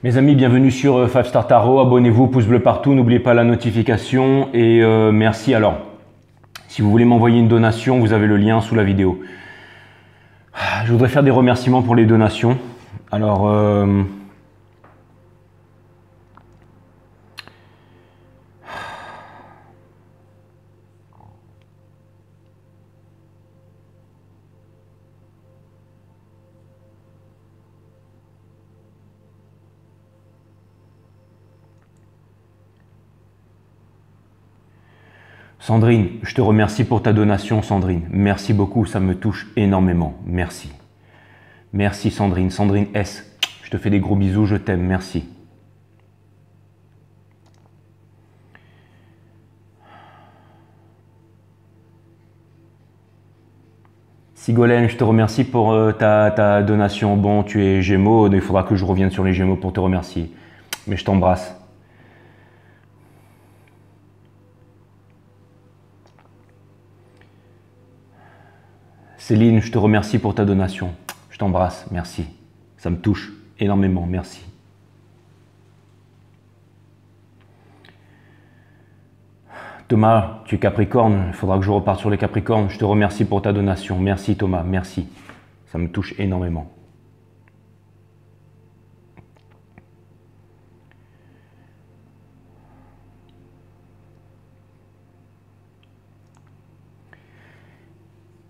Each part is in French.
Mes amis, bienvenue sur 5 Star Tarot. Abonnez-vous, pouce bleu partout, n'oubliez pas la notification et merci. Alors, si vous voulez m'envoyer une donation, vous avez le lien sous la vidéo. Je voudrais faire des remerciements pour les donations. Alors, Sandrine, je te remercie pour ta donation, Sandrine. Merci beaucoup, ça me touche énormément. Merci. Merci, Sandrine. Sandrine S, je te fais des gros bisous, je t'aime. Merci. Sigolène, je te remercie pour ta donation. Bon, tu es Gémeaux, il faudra que je revienne sur les Gémeaux pour te remercier. Mais je t'embrasse. Céline, je te remercie pour ta donation. Je t'embrasse, merci. Ça me touche énormément, merci. Thomas, tu es Capricorne, il faudra que je reparte sur les Capricornes. Je te remercie pour ta donation. Merci Thomas, merci. Ça me touche énormément.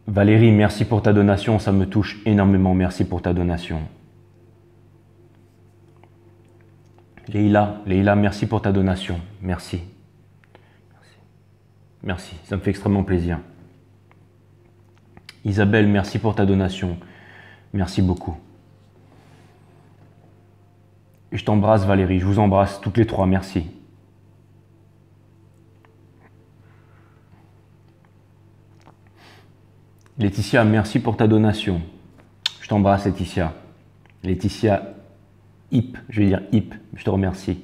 Valérie, merci pour ta donation, ça me touche énormément. Merci pour ta donation. Leïla, merci pour ta donation. Merci. Merci, ça me fait extrêmement plaisir. Isabelle, merci pour ta donation. Merci beaucoup. Et je t'embrasse Valérie, je vous embrasse toutes les trois, merci. Laetitia, merci pour ta donation. Je t'embrasse Laetitia. Laetitia Hip, je vais dire Hip, je te remercie.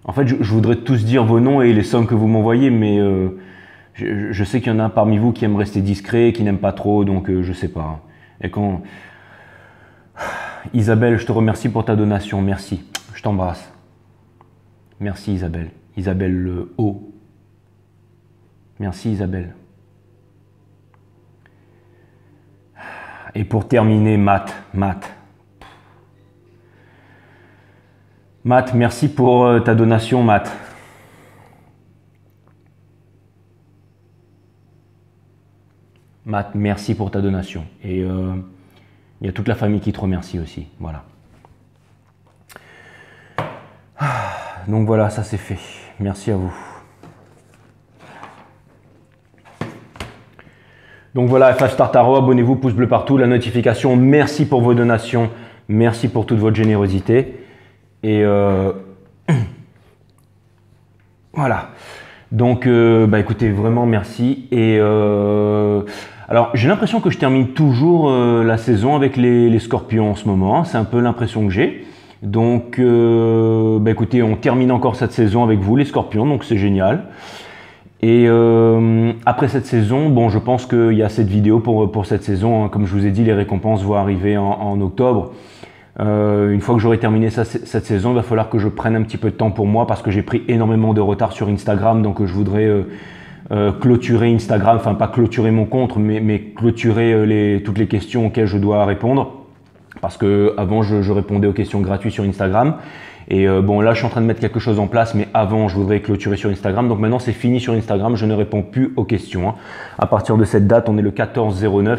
En fait, je voudrais tous dire vos noms et les sommes que vous m'envoyez, mais je sais qu'il y en a parmi vous qui aiment rester discrets, qui n'aiment pas trop, donc je sais pas. Et quand... Isabelle, je te remercie pour ta donation, merci. Je t'embrasse. Merci Isabelle. Isabelle le O. Merci Isabelle. Et pour terminer, Matt. Matt, merci pour ta donation, Matt. Matt, merci pour ta donation. Et il y a toute la famille qui te remercie aussi. Voilà. Donc voilà, ça c'est fait. Merci à vous. Donc voilà, 5 Star Tarot, abonnez-vous, pouce bleu partout, la notification. Merci pour vos donations. Merci pour toute votre générosité. Et voilà. Donc, écoutez, vraiment merci. Et alors, j'ai l'impression que je termine toujours la saison avec les Scorpions en ce moment. C'est un peu l'impression que j'ai. Donc, écoutez, on termine encore cette saison avec vous, les Scorpions. Donc, c'est génial. Et après cette saison, bon, je pense qu'il y a cette vidéo pour cette saison. Hein. Comme je vous ai dit, les récompenses vont arriver en octobre. Une fois que j'aurai terminé cette saison, il va falloir que je prenne un petit peu de temps pour moi parce que j'ai pris énormément de retard sur Instagram. Donc je voudrais clôturer Instagram, enfin pas clôturer mon compte, mais clôturer toutes les questions auxquelles je dois répondre. Parce que avant je répondais aux questions gratuites sur Instagram. Et bon, là, je suis en train de mettre quelque chose en place, mais avant, je voudrais clôturer sur Instagram. Donc maintenant, c'est fini sur Instagram. Je ne réponds plus aux questions. Hein. À partir de cette date, on est le 14/09.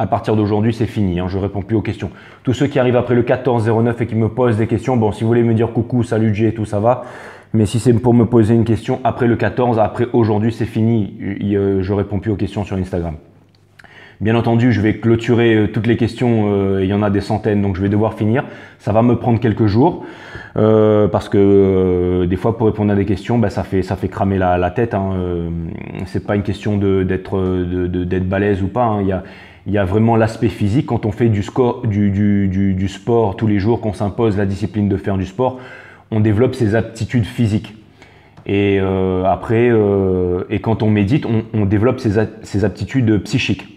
À partir d'aujourd'hui, c'est fini. Hein. Je ne réponds plus aux questions. Tous ceux qui arrivent après le 14/09 et qui me posent des questions, bon, si vous voulez me dire coucou, salut Jay, tout ça va. Mais si c'est pour me poser une question après le 14, après aujourd'hui, c'est fini. Je ne réponds plus aux questions sur Instagram. Bien entendu, je vais clôturer toutes les questions, il y en a des centaines, donc je vais devoir finir. Ça va me prendre quelques jours, parce que des fois, pour répondre à des questions, ça fait cramer la tête. Hein. C'est pas une question d'être balèze ou pas. Hein. Il y a vraiment l'aspect physique. Quand on fait du sport tous les jours, qu'on s'impose la discipline de faire du sport, on développe ses aptitudes physiques. Et après, et quand on médite, on développe ses aptitudes psychiques.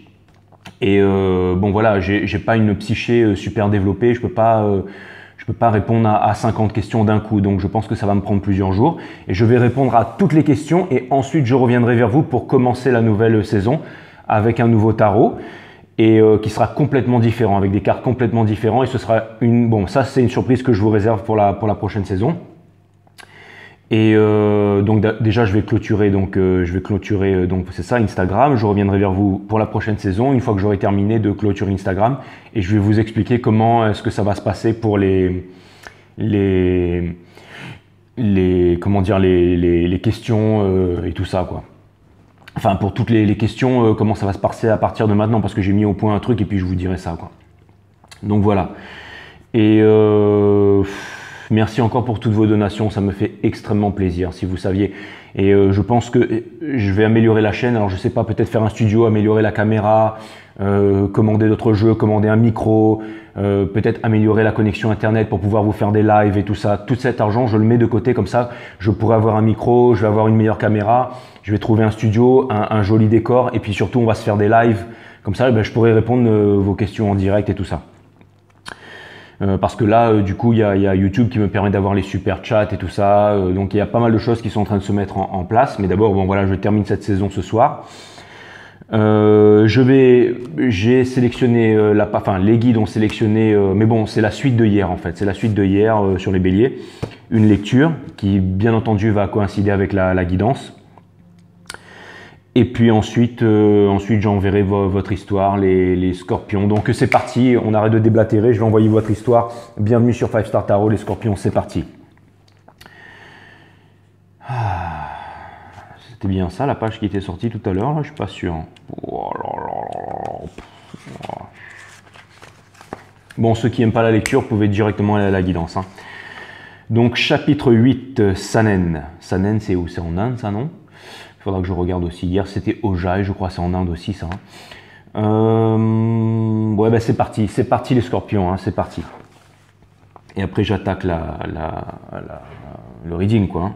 Et bon voilà, j'ai pas une psyché super développée, je peux pas répondre à 50 questions d'un coup, donc je pense que ça va me prendre plusieurs jours. Et je vais répondre à toutes les questions et ensuite je reviendrai vers vous pour commencer la nouvelle saison avec un nouveau tarot et qui sera complètement différent, avec des cartes complètement différentes. Et ce sera bon, ça c'est une surprise que je vous réserve pour la prochaine saison. Et donc déjà je vais clôturer donc c'est ça, Instagram. Je reviendrai vers vous pour la prochaine saison une fois que j'aurai terminé de clôturer Instagram et je vais vous expliquer comment est-ce que ça va se passer pour les questions et tout ça quoi. Enfin pour toutes les questions, comment ça va se passer à partir de maintenant, parce que j'ai mis au point un truc et puis je vous dirai ça quoi. Donc voilà. Et merci encore pour toutes vos donations, ça me fait extrêmement plaisir si vous saviez. Et je pense que je vais améliorer la chaîne. Alors je sais pas, peut-être faire un studio, améliorer la caméra, commander d'autres jeux, commander un micro, peut-être améliorer la connexion internet pour pouvoir vous faire des lives et tout ça. Tout cet argent, je le mets de côté comme ça, je pourrai avoir un micro, je vais avoir une meilleure caméra, je vais trouver un studio, un joli décor et puis surtout on va se faire des lives. Comme ça, je pourrai répondre vos questions en direct et tout ça. Parce que là, du coup, il y a YouTube qui me permet d'avoir les super chats et tout ça. Donc, il y a pas mal de choses qui sont en train de se mettre en place. Mais d'abord, bon voilà, je termine cette saison ce soir. J'ai sélectionné les guides ont sélectionné, mais bon, c'est la suite de hier en fait. C'est la suite de hier sur les béliers. Une lecture qui, bien entendu, va coïncider avec la guidance. Et puis ensuite j'enverrai votre histoire, les scorpions. Donc c'est parti, on arrête de déblatérer, je vais envoyer votre histoire. Bienvenue sur 5 Star Tarot, les scorpions, c'est parti. C'était bien ça la page qui était sortie tout à l'heure, je suis pas sûr. Bon, ceux qui n'aiment pas la lecture, vous pouvez directement aller à la guidance. Hein. Donc chapitre 8, Sanen. Sanen, c'est où? C'est en Inde ça, non? Il faudra que je regarde aussi. Hier, c'était Ojai, je crois, c'est en Inde aussi, ça. Ouais, ben c'est parti les scorpions, hein, c'est parti. Et après, j'attaque le reading, quoi. Hein.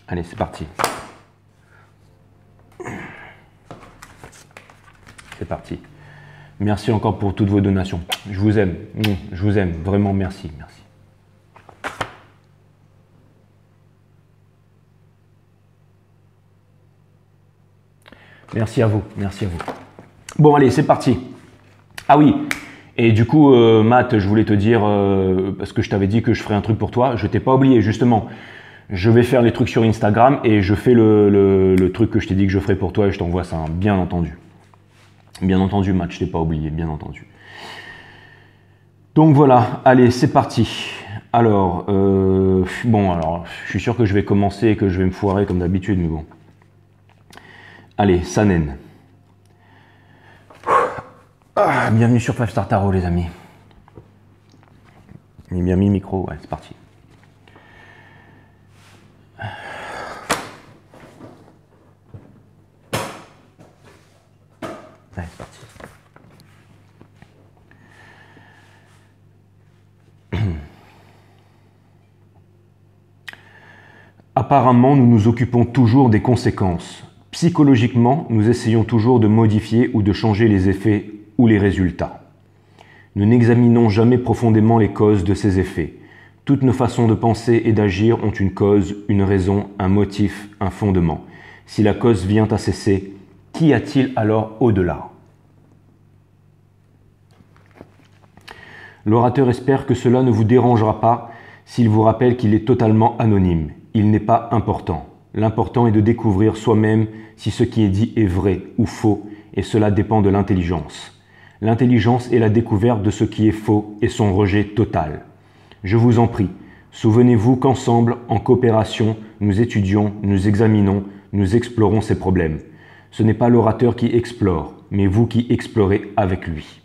Allez, c'est parti. C'est parti. Merci encore pour toutes vos donations. Je vous aime, vraiment merci. Merci à vous. Bon, allez, c'est parti. Ah oui, et du coup, Matt, je voulais te dire, parce que je t'avais dit que je ferais un truc pour toi, je t'ai pas oublié, justement. Je vais faire les trucs sur Instagram et je fais le truc que je t'ai dit que je ferais pour toi et je t'envoie ça, hein, bien entendu. Bien entendu, Matt, je t'ai pas oublié, bien entendu. Donc voilà, allez, c'est parti. Alors, alors, je suis sûr que je vais commencer et que je vais me foirer comme d'habitude, mais bon. Allez, Sanen. Bienvenue sur 5 Star Tarot, les amis. J'ai bien mis le micro, ouais, c'est parti. Allez, c'est parti. Apparemment, nous nous occupons toujours des conséquences. Psychologiquement, nous essayons toujours de modifier ou de changer les effets ou les résultats. Nous n'examinons jamais profondément les causes de ces effets. Toutes nos façons de penser et d'agir ont une cause, une raison, un motif, un fondement. Si la cause vient à cesser, qu'y a-t-il alors au-delà? L'orateur espère que cela ne vous dérangera pas s'il vous rappelle qu'il est totalement anonyme. Il n'est pas important. L'important est de découvrir soi-même si ce qui est dit est vrai ou faux, et cela dépend de l'intelligence. L'intelligence est la découverte de ce qui est faux et son rejet total. Je vous en prie, souvenez-vous qu'ensemble, en coopération, nous étudions, nous examinons, nous explorons ces problèmes. Ce n'est pas l'orateur qui explore, mais vous qui explorez avec lui.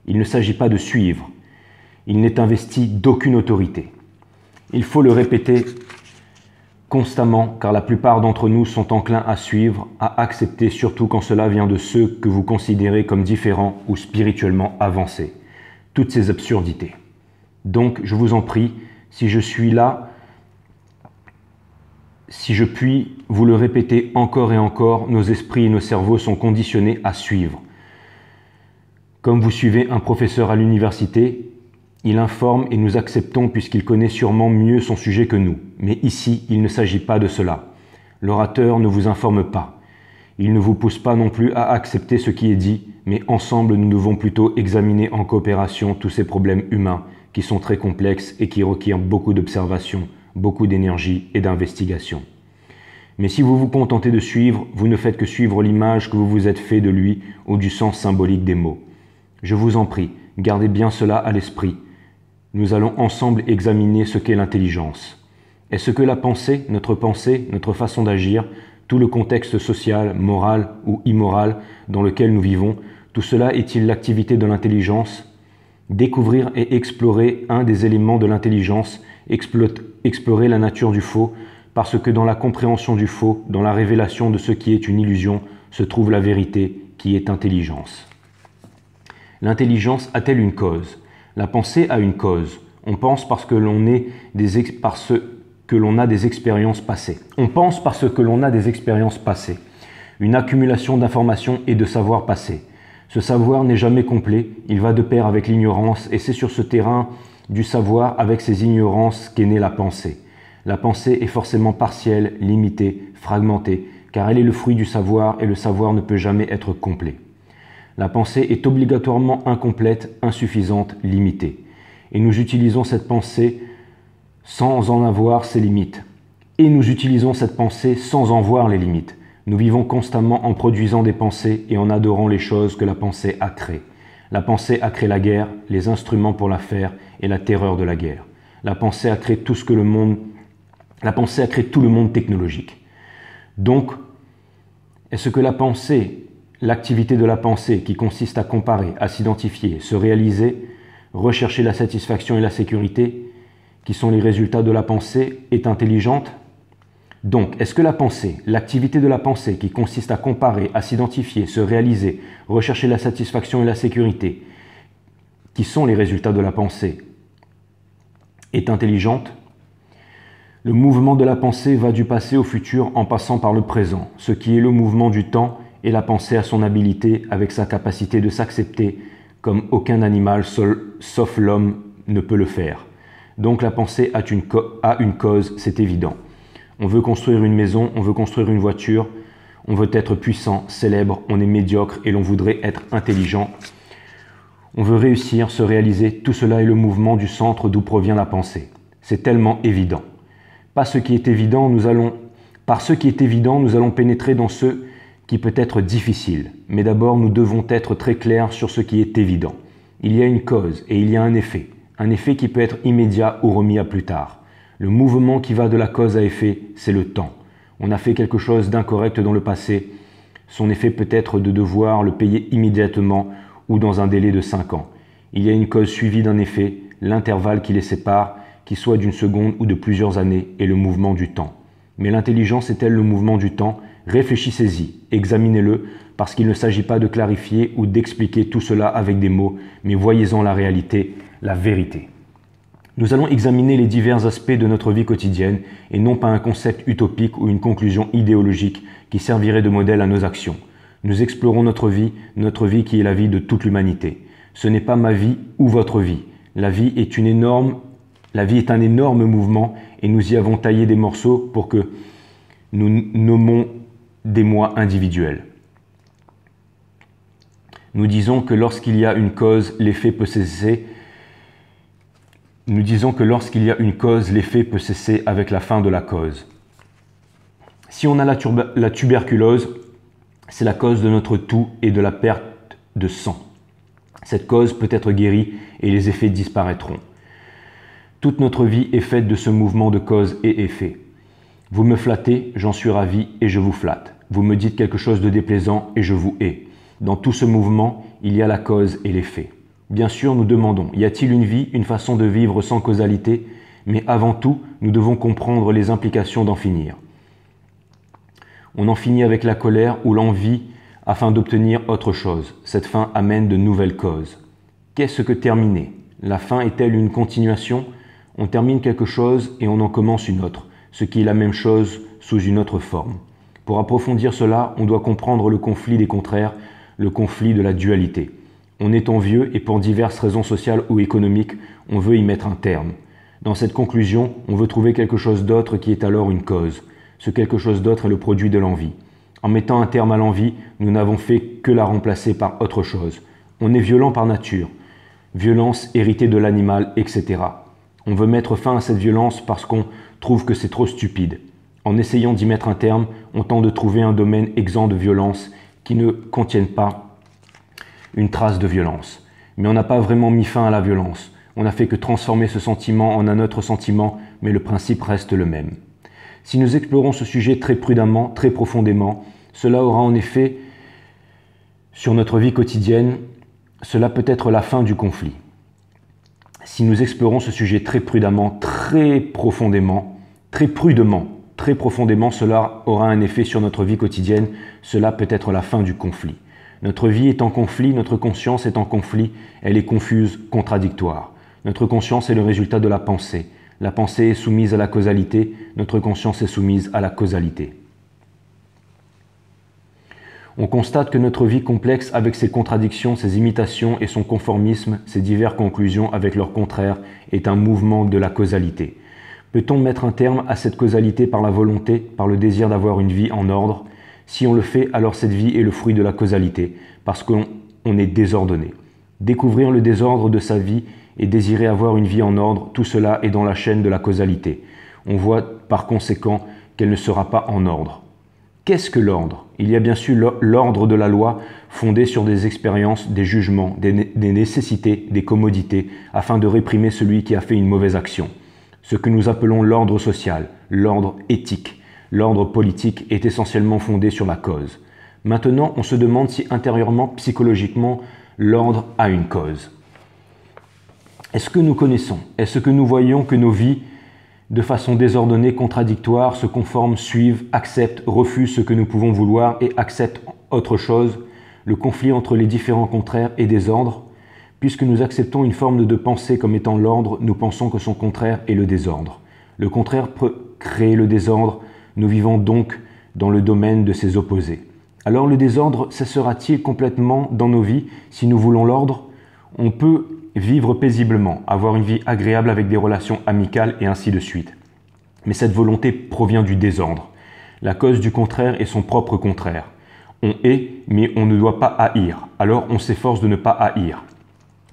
Il ne s'agit pas de suivre. Il n'est investi d'aucune autorité. Il faut le répéter constamment, car la plupart d'entre nous sont enclins à suivre, à accepter, surtout quand cela vient de ceux que vous considérez comme différents ou spirituellement avancés. Toutes ces absurdités. Donc, je vous en prie, si je suis là, si je puis vous le répéter encore et encore, nos esprits et nos cerveaux sont conditionnés à suivre. Comme vous suivez un professeur à l'université, il informe et nous acceptons puisqu'il connaît sûrement mieux son sujet que nous. Mais ici, il ne s'agit pas de cela. L'orateur ne vous informe pas. Il ne vous pousse pas non plus à accepter ce qui est dit, mais ensemble nous devons plutôt examiner en coopération tous ces problèmes humains qui sont très complexes et qui requièrent beaucoup d'observation, beaucoup d'énergie et d'investigation. Mais si vous vous contentez de suivre, vous ne faites que suivre l'image que vous vous êtes fait de lui ou du sens symbolique des mots. Je vous en prie, gardez bien cela à l'esprit. Nous allons ensemble examiner ce qu'est l'intelligence. Est-ce que la pensée, notre façon d'agir, tout le contexte social, moral ou immoral dans lequel nous vivons, tout cela est-il l'activité de l'intelligence? Découvrir et explorer un des éléments de l'intelligence, explorer la nature du faux, parce que dans la compréhension du faux, dans la révélation de ce qui est une illusion, se trouve la vérité qui est intelligence. L'intelligence a-t-elle une cause? La pensée a une cause. On pense parce que l'on a des expériences passées. On pense parce que l'on a des expériences passées. Une accumulation d'informations et de savoirs passés. Ce savoir n'est jamais complet, il va de pair avec l'ignorance et c'est sur ce terrain du savoir avec ces ignorances qu'est née la pensée. La pensée est forcément partielle, limitée, fragmentée, car elle est le fruit du savoir et le savoir ne peut jamais être complet. La pensée est obligatoirement incomplète, insuffisante, limitée. Et nous utilisons cette pensée sans en avoir ses limites. Et nous utilisons cette pensée sans en voir les limites. Nous vivons constamment en produisant des pensées et en adorant les choses que la pensée a créées. La pensée a créé la guerre, les instruments pour la faire et la terreur de la guerre. La pensée a créé tout le monde technologique. Donc, est-ce que la pensée, l'activité de la pensée qui consiste à comparer, à s'identifier, se réaliser, rechercher la satisfaction et la sécurité, qui sont les résultats de la pensée, est intelligente? Donc, est-ce que la pensée, l'activité de la pensée qui consiste à comparer, à s'identifier, se réaliser, rechercher la satisfaction et la sécurité, qui sont les résultats de la pensée, est intelligente? Le mouvement de la pensée va du passé au futur en passant par le présent, ce qui est le mouvement du temps, et la pensée a son habilité avec sa capacité de s'accepter comme aucun animal sauf l'homme ne peut le faire. Donc la pensée a une cause, c'est évident. On veut construire une maison, on veut construire une voiture, on veut être puissant, célèbre, on est médiocre et l'on voudrait être intelligent. On veut réussir, se réaliser, tout cela est le mouvement du centre d'où provient la pensée. C'est tellement évident. Par ce qui est évident, nous allons pénétrer dans ce qui peut être difficile. Mais d'abord, nous devons être très clairs sur ce qui est évident. Il y a une cause et il y a un effet qui peut être immédiat ou remis à plus tard. Le mouvement qui va de la cause à effet, c'est le temps. On a fait quelque chose d'incorrect dans le passé. Son effet peut être de devoir le payer immédiatement ou dans un délai de 5 ans. Il y a une cause suivie d'un effet, l'intervalle qui les sépare, qui soit d'une seconde ou de plusieurs années, est le mouvement du temps. Mais l'intelligence est-elle le mouvement du temps? Réfléchissez-y, examinez-le, parce qu'il ne s'agit pas de clarifier ou d'expliquer tout cela avec des mots, mais voyez-en la réalité, la vérité. Nous allons examiner les divers aspects de notre vie quotidienne et non pas un concept utopique ou une conclusion idéologique qui servirait de modèle à nos actions. Nous explorons notre vie qui est la vie de toute l'humanité. Ce n'est pas ma vie ou votre vie. La vie est un énorme mouvement et nous y avons taillé des morceaux pour que nous nommons des moi individuels. Nous disons que lorsqu'il y a une cause, l'effet peut cesser. Nous disons que lorsqu'il y a une cause, l'effet peut cesser avec la fin de la cause. Si on a la tuberculose, c'est la cause de notre toux et de la perte de sang. Cette cause peut être guérie et les effets disparaîtront. Toute notre vie est faite de ce mouvement de cause et effet. Vous me flattez, j'en suis ravi et je vous flatte. Vous me dites quelque chose de déplaisant et je vous hais. Dans tout ce mouvement, il y a la cause et l'effet. Bien sûr, nous demandons, y a-t-il une vie, une façon de vivre sans causalité? Mais avant tout, nous devons comprendre les implications d'en finir. On en finit avec la colère ou l'envie afin d'obtenir autre chose. Cette fin amène de nouvelles causes. Qu'est-ce que terminer? La fin est-elle une continuation? On termine quelque chose et on en commence une autre, ce qui est la même chose sous une autre forme. Pour approfondir cela, on doit comprendre le conflit des contraires, le conflit de la dualité. On est envieux et pour diverses raisons sociales ou économiques, on veut y mettre un terme. Dans cette conclusion, on veut trouver quelque chose d'autre qui est alors une cause. Ce quelque chose d'autre est le produit de l'envie. En mettant un terme à l'envie, nous n'avons fait que la remplacer par autre chose. On est violent par nature, violence héritée de l'animal, etc. On veut mettre fin à cette violence parce qu'on trouve que c'est trop stupide. En essayant d'y mettre un terme, on tente de trouver un domaine exempt de violence qui ne contienne pas une trace de violence. Mais on n'a pas vraiment mis fin à la violence. On n'a fait que transformer ce sentiment en un autre sentiment, mais le principe reste le même. Si nous explorons ce sujet très prudemment, très profondément, cela aura en effet sur notre vie quotidienne, cela peut être la fin du conflit. Si nous explorons ce sujet très prudemment, très profondément, très prudemment, très profondément, cela aura un effet sur notre vie quotidienne, cela peut être la fin du conflit. Notre vie est en conflit, notre conscience est en conflit, elle est confuse, contradictoire. Notre conscience est le résultat de la pensée. La pensée est soumise à la causalité, notre conscience est soumise à la causalité. On constate que notre vie complexe avec ses contradictions, ses imitations et son conformisme, ses diverses conclusions avec leurs contraires, est un mouvement de la causalité. Peut-on mettre un terme à cette causalité par la volonté, par le désir d'avoir une vie en ordre? Si on le fait, alors cette vie est le fruit de la causalité, parce qu'on est désordonné. Découvrir le désordre de sa vie et désirer avoir une vie en ordre, tout cela est dans la chaîne de la causalité. On voit par conséquent qu'elle ne sera pas en ordre. Qu'est-ce que l'ordre? Il y a bien sûr l'ordre de la loi fondé sur des expériences, des jugements, des nécessités, des commodités, afin de réprimer celui qui a fait une mauvaise action. Ce que nous appelons l'ordre social, l'ordre éthique, l'ordre politique est essentiellement fondé sur la cause. Maintenant, on se demande si intérieurement, psychologiquement, l'ordre a une cause. Est-ce que nous connaissons? Est-ce que nous voyons que nos vies, de façon désordonnée, contradictoire, se conforment, suivent, acceptent, refusent ce que nous pouvons vouloir et acceptent autre chose, le conflit entre les différents contraires et désordre? Puisque nous acceptons une forme de pensée comme étant l'ordre, nous pensons que son contraire est le désordre. Le contraire peut créer le désordre, nous vivons donc dans le domaine de ces opposés. Alors le désordre cessera-t-il complètement dans nos vies si nous voulons l'ordre? On peut vivre paisiblement, avoir une vie agréable avec des relations amicales et ainsi de suite. Mais cette volonté provient du désordre. La cause du contraire est son propre contraire. On hait, mais on ne doit pas haïr. Alors on s'efforce de ne pas haïr.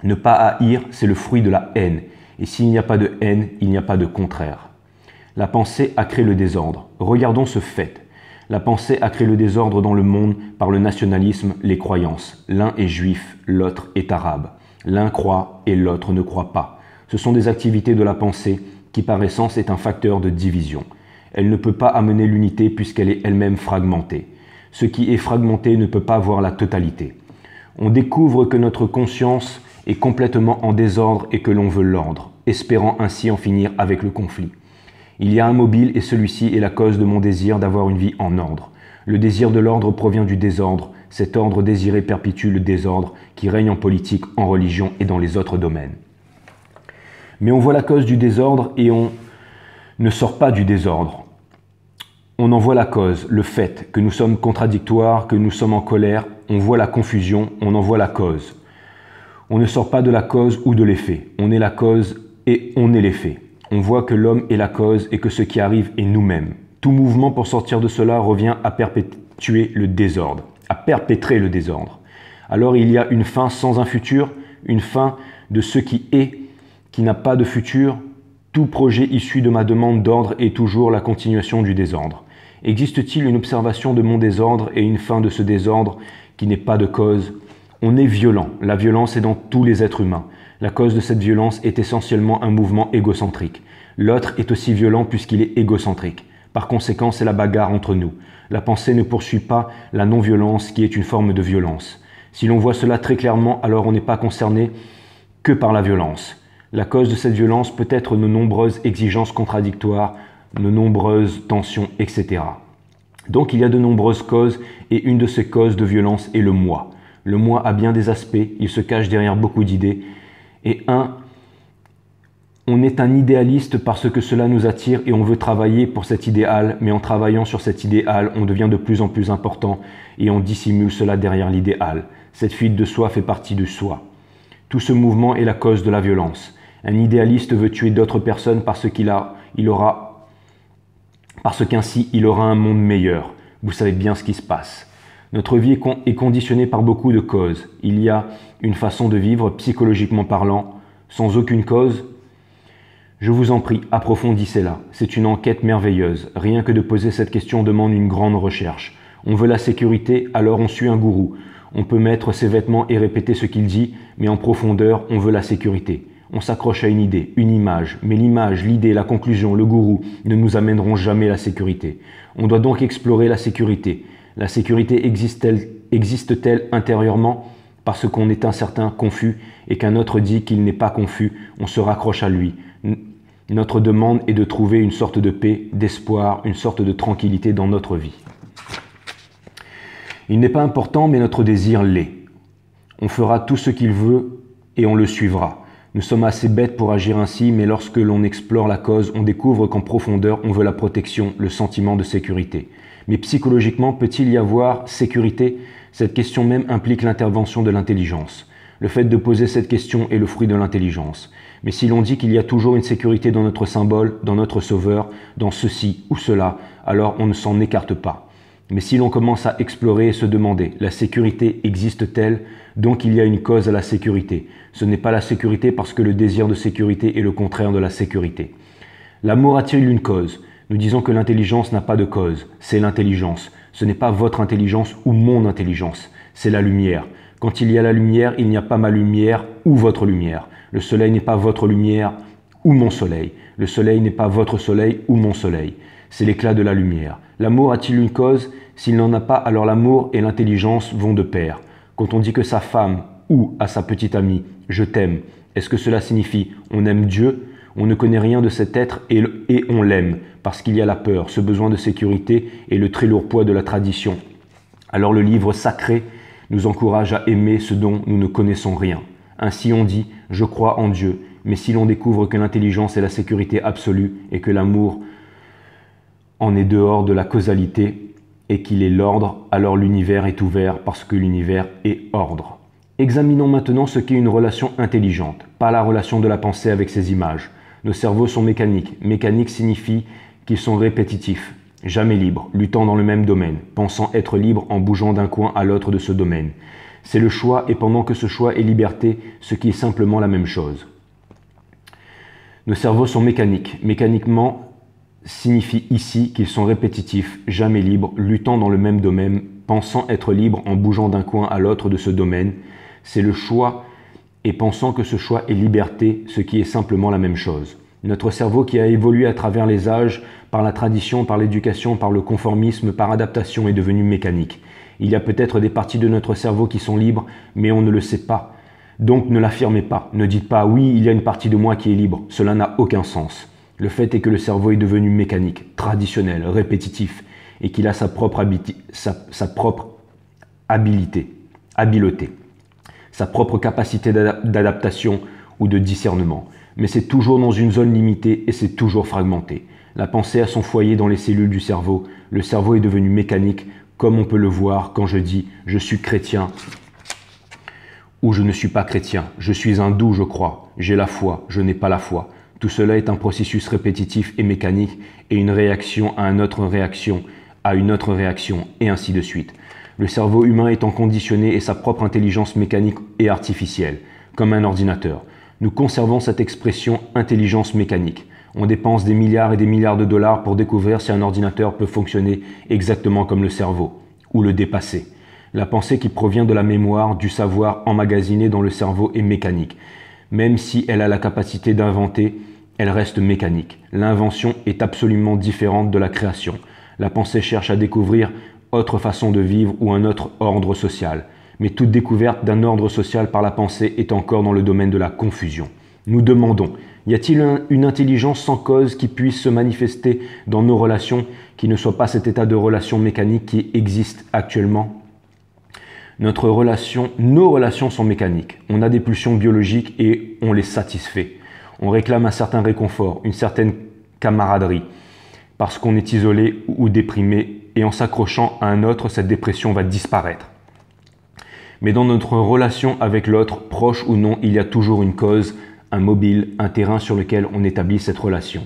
Ne pas haïr, c'est le fruit de la haine. Et s'il n'y a pas de haine, il n'y a pas de contraire. La pensée a créé le désordre. Regardons ce fait. La pensée a créé le désordre dans le monde par le nationalisme, les croyances. L'un est juif, l'autre est arabe. L'un croit et l'autre ne croit pas. Ce sont des activités de la pensée qui par essence est un facteur de division. Elle ne peut pas amener l'unité puisqu'elle est elle-même fragmentée. Ce qui est fragmenté ne peut pas avoir la totalité. On découvre que notre conscience est complètement en désordre et que l'on veut l'ordre, espérant ainsi en finir avec le conflit. Il y a un mobile et celui-ci est la cause de mon désir d'avoir une vie en ordre. Le désir de l'ordre provient du désordre. Cet ordre désiré perpétue le désordre qui règne en politique, en religion et dans les autres domaines. Mais on voit la cause du désordre et on ne sort pas du désordre. On en voit la cause, le fait que nous sommes contradictoires, que nous sommes en colère. On voit la confusion, on en voit la cause. On ne sort pas de la cause ou de l'effet. On est la cause et on est l'effet. On voit que l'homme est la cause et que ce qui arrive est nous-mêmes. Tout mouvement pour sortir de cela revient à perpétuer le désordre, à perpétrer le désordre. Alors il y a une fin sans un futur, une fin de ce qui est, qui n'a pas de futur. Tout projet issu de ma demande d'ordre est toujours la continuation du désordre. Existe-t-il une observation de mon désordre et une fin de ce désordre qui n'est pas de cause? On est violent. La violence est dans tous les êtres humains. La cause de cette violence est essentiellement un mouvement égocentrique. L'autre est aussi violent puisqu'il est égocentrique. Par conséquent, c'est la bagarre entre nous. La pensée ne poursuit pas la non-violence qui est une forme de violence. Si l'on voit cela très clairement, alors on n'est pas concerné que par la violence. La cause de cette violence peut être nos nombreuses exigences contradictoires, nos nombreuses tensions, etc. Donc il y a de nombreuses causes et une de ces causes de violence est le moi. Le moi a bien des aspects, il se cache derrière beaucoup d'idées. Et on est un idéaliste parce que cela nous attire et on veut travailler pour cet idéal, mais en travaillant sur cet idéal, on devient de plus en plus important et on dissimule cela derrière l'idéal. Cette fuite de soi fait partie de soi. Tout ce mouvement est la cause de la violence. Un idéaliste veut tuer d'autres personnes parce qu'ainsi il aura un monde meilleur. Vous savez bien ce qui se passe. Notre vie est conditionnée par beaucoup de causes. Il y a une façon de vivre, psychologiquement parlant, sans aucune cause. Je vous en prie, approfondissez-la. C'est une enquête merveilleuse. Rien que de poser cette question demande une grande recherche. On veut la sécurité, alors on suit un gourou. On peut mettre ses vêtements et répéter ce qu'il dit, mais en profondeur, on veut la sécurité. On s'accroche à une idée, une image, mais l'image, l'idée, la conclusion, le gourou ne nous amèneront jamais la sécurité. On doit donc explorer la sécurité. La sécurité existe-t-elle intérieurement parce qu'on est incertain, confus, et qu'un autre dit qu'il n'est pas confus, on se raccroche à lui. Notre demande est de trouver une sorte de paix, d'espoir, une sorte de tranquillité dans notre vie. Il n'est pas important, mais notre désir l'est. On fera tout ce qu'il veut et on le suivra. Nous sommes assez bêtes pour agir ainsi, mais lorsque l'on explore la cause, on découvre qu'en profondeur, on veut la protection, le sentiment de sécurité. Mais psychologiquement, peut-il y avoir sécurité? Cette question même implique l'intervention de l'intelligence. Le fait de poser cette question est le fruit de l'intelligence. Mais si l'on dit qu'il y a toujours une sécurité dans notre symbole, dans notre sauveur, dans ceci ou cela, alors on ne s'en écarte pas. Mais si l'on commence à explorer et se demander, la sécurité existe-t-elle? Donc il y a une cause à la sécurité. Ce n'est pas la sécurité parce que le désir de sécurité est le contraire de la sécurité. L'amour a-t-il une cause? Nous disons que l'intelligence n'a pas de cause, c'est l'intelligence. Ce n'est pas votre intelligence ou mon intelligence, c'est la lumière. Quand il y a la lumière, il n'y a pas ma lumière ou votre lumière. Le soleil n'est pas votre lumière ou mon soleil. Le soleil n'est pas votre soleil ou mon soleil. C'est l'éclat de la lumière. L'amour a-t-il une cause? S'il n'en a pas, alors l'amour et l'intelligence vont de pair. Quand on dit que sa femme ou à sa petite amie « je t'aime », est-ce que cela signifie « on aime Dieu » ? On ne connaît rien de cet être et on l'aime, parce qu'il y a la peur, ce besoin de sécurité et le très lourd poids de la tradition. Alors le livre sacré nous encourage à aimer ce dont nous ne connaissons rien. Ainsi on dit « je crois en Dieu », mais si l'on découvre que l'intelligence est la sécurité absolue et que l'amour en est dehors de la causalité et qu'il est l'ordre, alors l'univers est ouvert parce que l'univers est ordre. Examinons maintenant ce qu'est une relation intelligente, pas la relation de la pensée avec ses images. Nos cerveaux sont mécaniques. Mécanique signifie qu'ils sont répétitifs, jamais libres, luttant dans le même domaine, pensant être libres en bougeant d'un coin à l'autre de ce domaine. C'est le choix et pendant que ce choix est liberté, ce qui est simplement la même chose. Nos cerveaux sont mécaniques. Mécaniquement signifie ici qu'ils sont répétitifs, jamais libres, luttant dans le même domaine, pensant être libres en bougeant d'un coin à l'autre de ce domaine. C'est le choix et pensant que ce choix est liberté, ce qui est simplement la même chose. Notre cerveau qui a évolué à travers les âges, par la tradition, par l'éducation, par le conformisme, par adaptation est devenu mécanique. Il y a peut-être des parties de notre cerveau qui sont libres, mais on ne le sait pas. Donc ne l'affirmez pas, ne dites pas « oui, il y a une partie de moi qui est libre », cela n'a aucun sens. Le fait est que le cerveau est devenu mécanique, traditionnel, répétitif, et qu'il a sa propre habileté, sa propre capacité d'adaptation ou de discernement. Mais c'est toujours dans une zone limitée et c'est toujours fragmenté. La pensée a son foyer dans les cellules du cerveau. Le cerveau est devenu mécanique, comme on peut le voir quand je dis « je suis chrétien » ou « je ne suis pas chrétien »,« je suis hindou, je crois »,« j'ai la foi »,« je n'ai pas la foi ». Tout cela est un processus répétitif et mécanique et une réaction à une autre réaction, et ainsi de suite. Le cerveau humain étant conditionné et sa propre intelligence mécanique et artificielle, comme un ordinateur. Nous conservons cette expression « intelligence mécanique ». On dépense des milliards et des milliards de dollars pour découvrir si un ordinateur peut fonctionner exactement comme le cerveau, ou le dépasser. La pensée qui provient de la mémoire, du savoir emmagasiné dans le cerveau est mécanique. Même si elle a la capacité d'inventer, elle reste mécanique. L'invention est absolument différente de la création. La pensée cherche à découvrir autre façon de vivre ou un autre ordre social. Mais toute découverte d'un ordre social par la pensée est encore dans le domaine de la confusion. Nous demandons, y a-t-il une intelligence sans cause qui puisse se manifester dans nos relations, qui ne soit pas cet état de relation mécanique qui existe actuellement ? Nos relations sont mécaniques. On a des pulsions biologiques et on les satisfait. On réclame un certain réconfort, une certaine camaraderie, parce qu'on est isolé ou déprimé, et en s'accrochant à un autre, cette dépression va disparaître. Mais dans notre relation avec l'autre, proche ou non, il y a toujours une cause, un mobile, un terrain sur lequel on établit cette relation.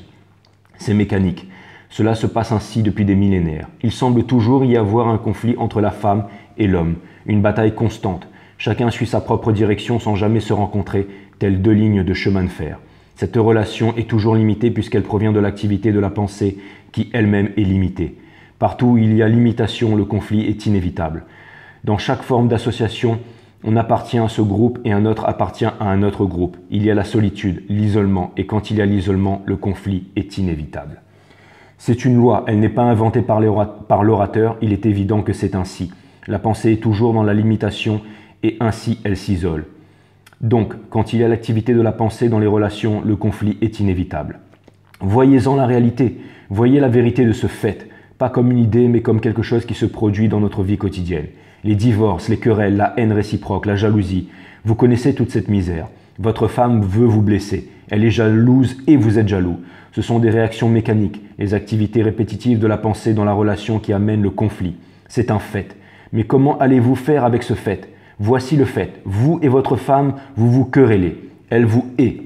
C'est mécanique. Cela se passe ainsi depuis des millénaires. Il semble toujours y avoir un conflit entre la femme et l'homme, une bataille constante. Chacun suit sa propre direction sans jamais se rencontrer, telles deux lignes de chemin de fer. Cette relation est toujours limitée puisqu'elle provient de l'activité de la pensée qui elle-même est limitée. Partout où il y a limitation, le conflit est inévitable. Dans chaque forme d'association, on appartient à ce groupe et un autre appartient à un autre groupe. Il y a la solitude, l'isolement, et quand il y a l'isolement, le conflit est inévitable. C'est une loi, elle n'est pas inventée par l'orateur, il est évident que c'est ainsi. La pensée est toujours dans la limitation et ainsi elle s'isole. Donc, quand il y a l'activité de la pensée dans les relations, le conflit est inévitable. Voyez-en la réalité, voyez la vérité de ce fait, pas comme une idée mais comme quelque chose qui se produit dans notre vie quotidienne. Les divorces, les querelles, la haine réciproque, la jalousie, vous connaissez toute cette misère. Votre femme veut vous blesser, elle est jalouse et vous êtes jaloux. Ce sont des réactions mécaniques, les activités répétitives de la pensée dans la relation qui amènent le conflit. C'est un fait. Mais comment allez-vous faire avec ce fait ? Voici le fait. Vous et votre femme, vous vous querellez. Elle vous hait.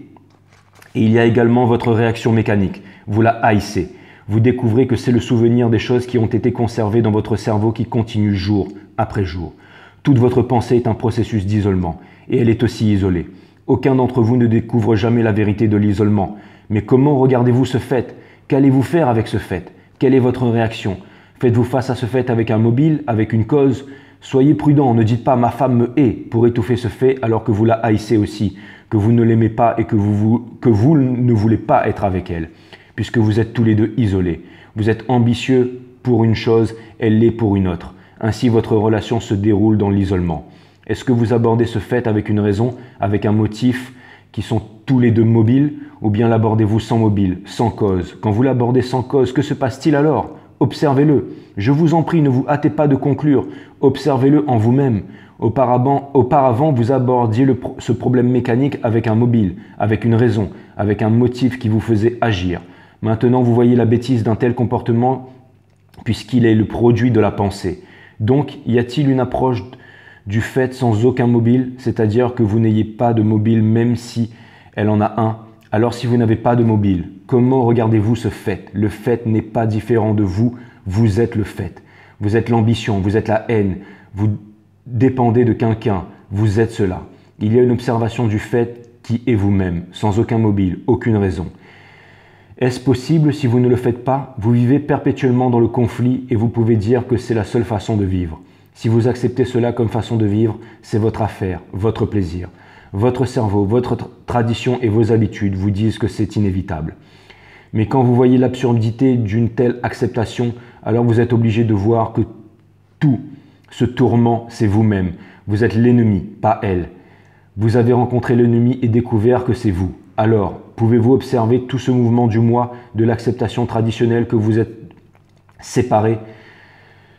Et il y a également votre réaction mécanique. Vous la haïssez. Vous découvrez que c'est le souvenir des choses qui ont été conservées dans votre cerveau qui continue jour après jour. Toute votre pensée est un processus d'isolement. Et elle est aussi isolée. Aucun d'entre vous ne découvre jamais la vérité de l'isolement. Mais comment regardez-vous ce fait ? Qu'allez-vous faire avec ce fait ? Quelle est votre réaction ? Faites-vous face à ce fait avec un mobile, avec une cause ? Soyez prudent, ne dites pas « ma femme me hait » pour étouffer ce fait alors que vous la haïssez aussi, que vous ne l'aimez pas et que vous ne voulez pas être avec elle, puisque vous êtes tous les deux isolés. Vous êtes ambitieux pour une chose, elle l'est pour une autre. Ainsi, votre relation se déroule dans l'isolement. Est-ce que vous abordez ce fait avec une raison, avec un motif qui sont tous les deux mobiles, ou bien l'abordez-vous sans mobile, sans cause? Quand vous l'abordez sans cause, que se passe-t-il alors? Observez-le. Je vous en prie, ne vous hâtez pas de conclure. Observez-le en vous-même. Auparavant, vous abordiez ce problème mécanique avec un mobile, avec une raison, avec un motif qui vous faisait agir. Maintenant, vous voyez la bêtise d'un tel comportement puisqu'il est le produit de la pensée. Donc, y a-t-il une approche du fait sans aucun mobile, c'est-à-dire que vous n'ayez pas de mobile même si elle en a un? Alors si vous n'avez pas de mobile, comment regardez-vous ce fait? Le fait n'est pas différent de vous, vous êtes le fait. Vous êtes l'ambition, vous êtes la haine, vous dépendez de quelqu'un, vous êtes cela. Il y a une observation du fait qui est vous-même, sans aucun mobile, aucune raison. Est-ce possible si vous ne le faites pas? Vous vivez perpétuellement dans le conflit et vous pouvez dire que c'est la seule façon de vivre. Si vous acceptez cela comme façon de vivre, c'est votre affaire, votre plaisir. Votre cerveau, votre tradition et vos habitudes vous disent que c'est inévitable. Mais quand vous voyez l'absurdité d'une telle acceptation, alors vous êtes obligé de voir que tout ce tourment, c'est vous-même. Vous êtes l'ennemi, pas elle. Vous avez rencontré l'ennemi et découvert que c'est vous. Alors, pouvez-vous observer tout ce mouvement du moi, de l'acceptation traditionnelle que vous êtes séparés?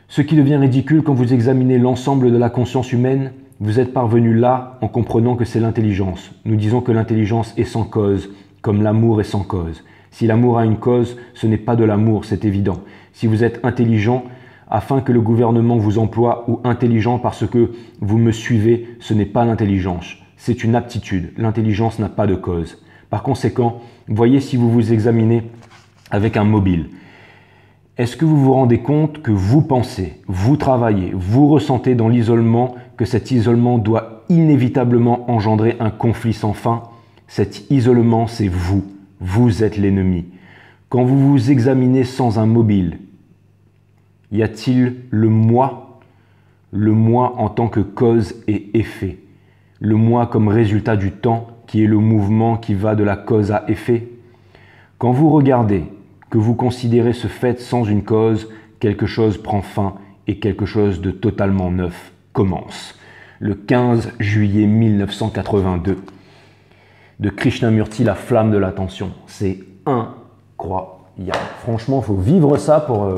Ce qui devient ridicule quand vous examinez l'ensemble de la conscience humaine, vous êtes parvenu là en comprenant que c'est l'intelligence. Nous disons que l'intelligence est sans cause, comme l'amour est sans cause. Si l'amour a une cause, ce n'est pas de l'amour, c'est évident. Si vous êtes intelligent, afin que le gouvernement vous emploie, ou intelligent parce que vous me suivez, ce n'est pas l'intelligence. C'est une aptitude. L'intelligence n'a pas de cause. Par conséquent, voyez si vous vous examinez avec un mobile. Est-ce que vous vous rendez compte que vous pensez, vous travaillez, vous ressentez dans l'isolement que cet isolement doit inévitablement engendrer un conflit sans fin? Cet isolement, c'est vous. Vous êtes l'ennemi. Quand vous vous examinez sans un mobile, y a-t-il le moi? Le moi en tant que cause et effet. Le moi comme résultat du temps qui est le mouvement qui va de la cause à effet. Quand vous regardez, que vous considérez ce fait sans une cause, quelque chose prend fin et quelque chose de totalement neuf commence. Le 15 juillet 1982, de Krishnamurti, La flamme de l'attention. C'est incroyable. Franchement, il faut vivre ça pour...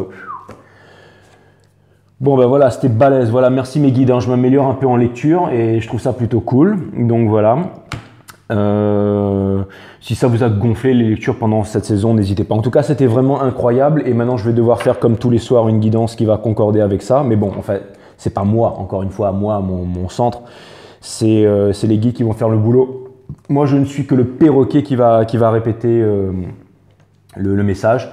Bon ben voilà, c'était balèze. Voilà, merci mes guides, hein. Je m'améliore un peu en lecture et je trouve ça plutôt cool. Donc voilà. Si ça vous a gonflé les lectures pendant cette saison, n'hésitez pas. En tout cas, c'était vraiment incroyable et maintenant je vais devoir faire comme tous les soirs une guidance qui va concorder avec ça. Mais bon, en fait, c'est pas moi, encore une fois, moi, mon centre. C'est les guides qui vont faire le boulot. Moi, je ne suis que le perroquet qui va répéter le message.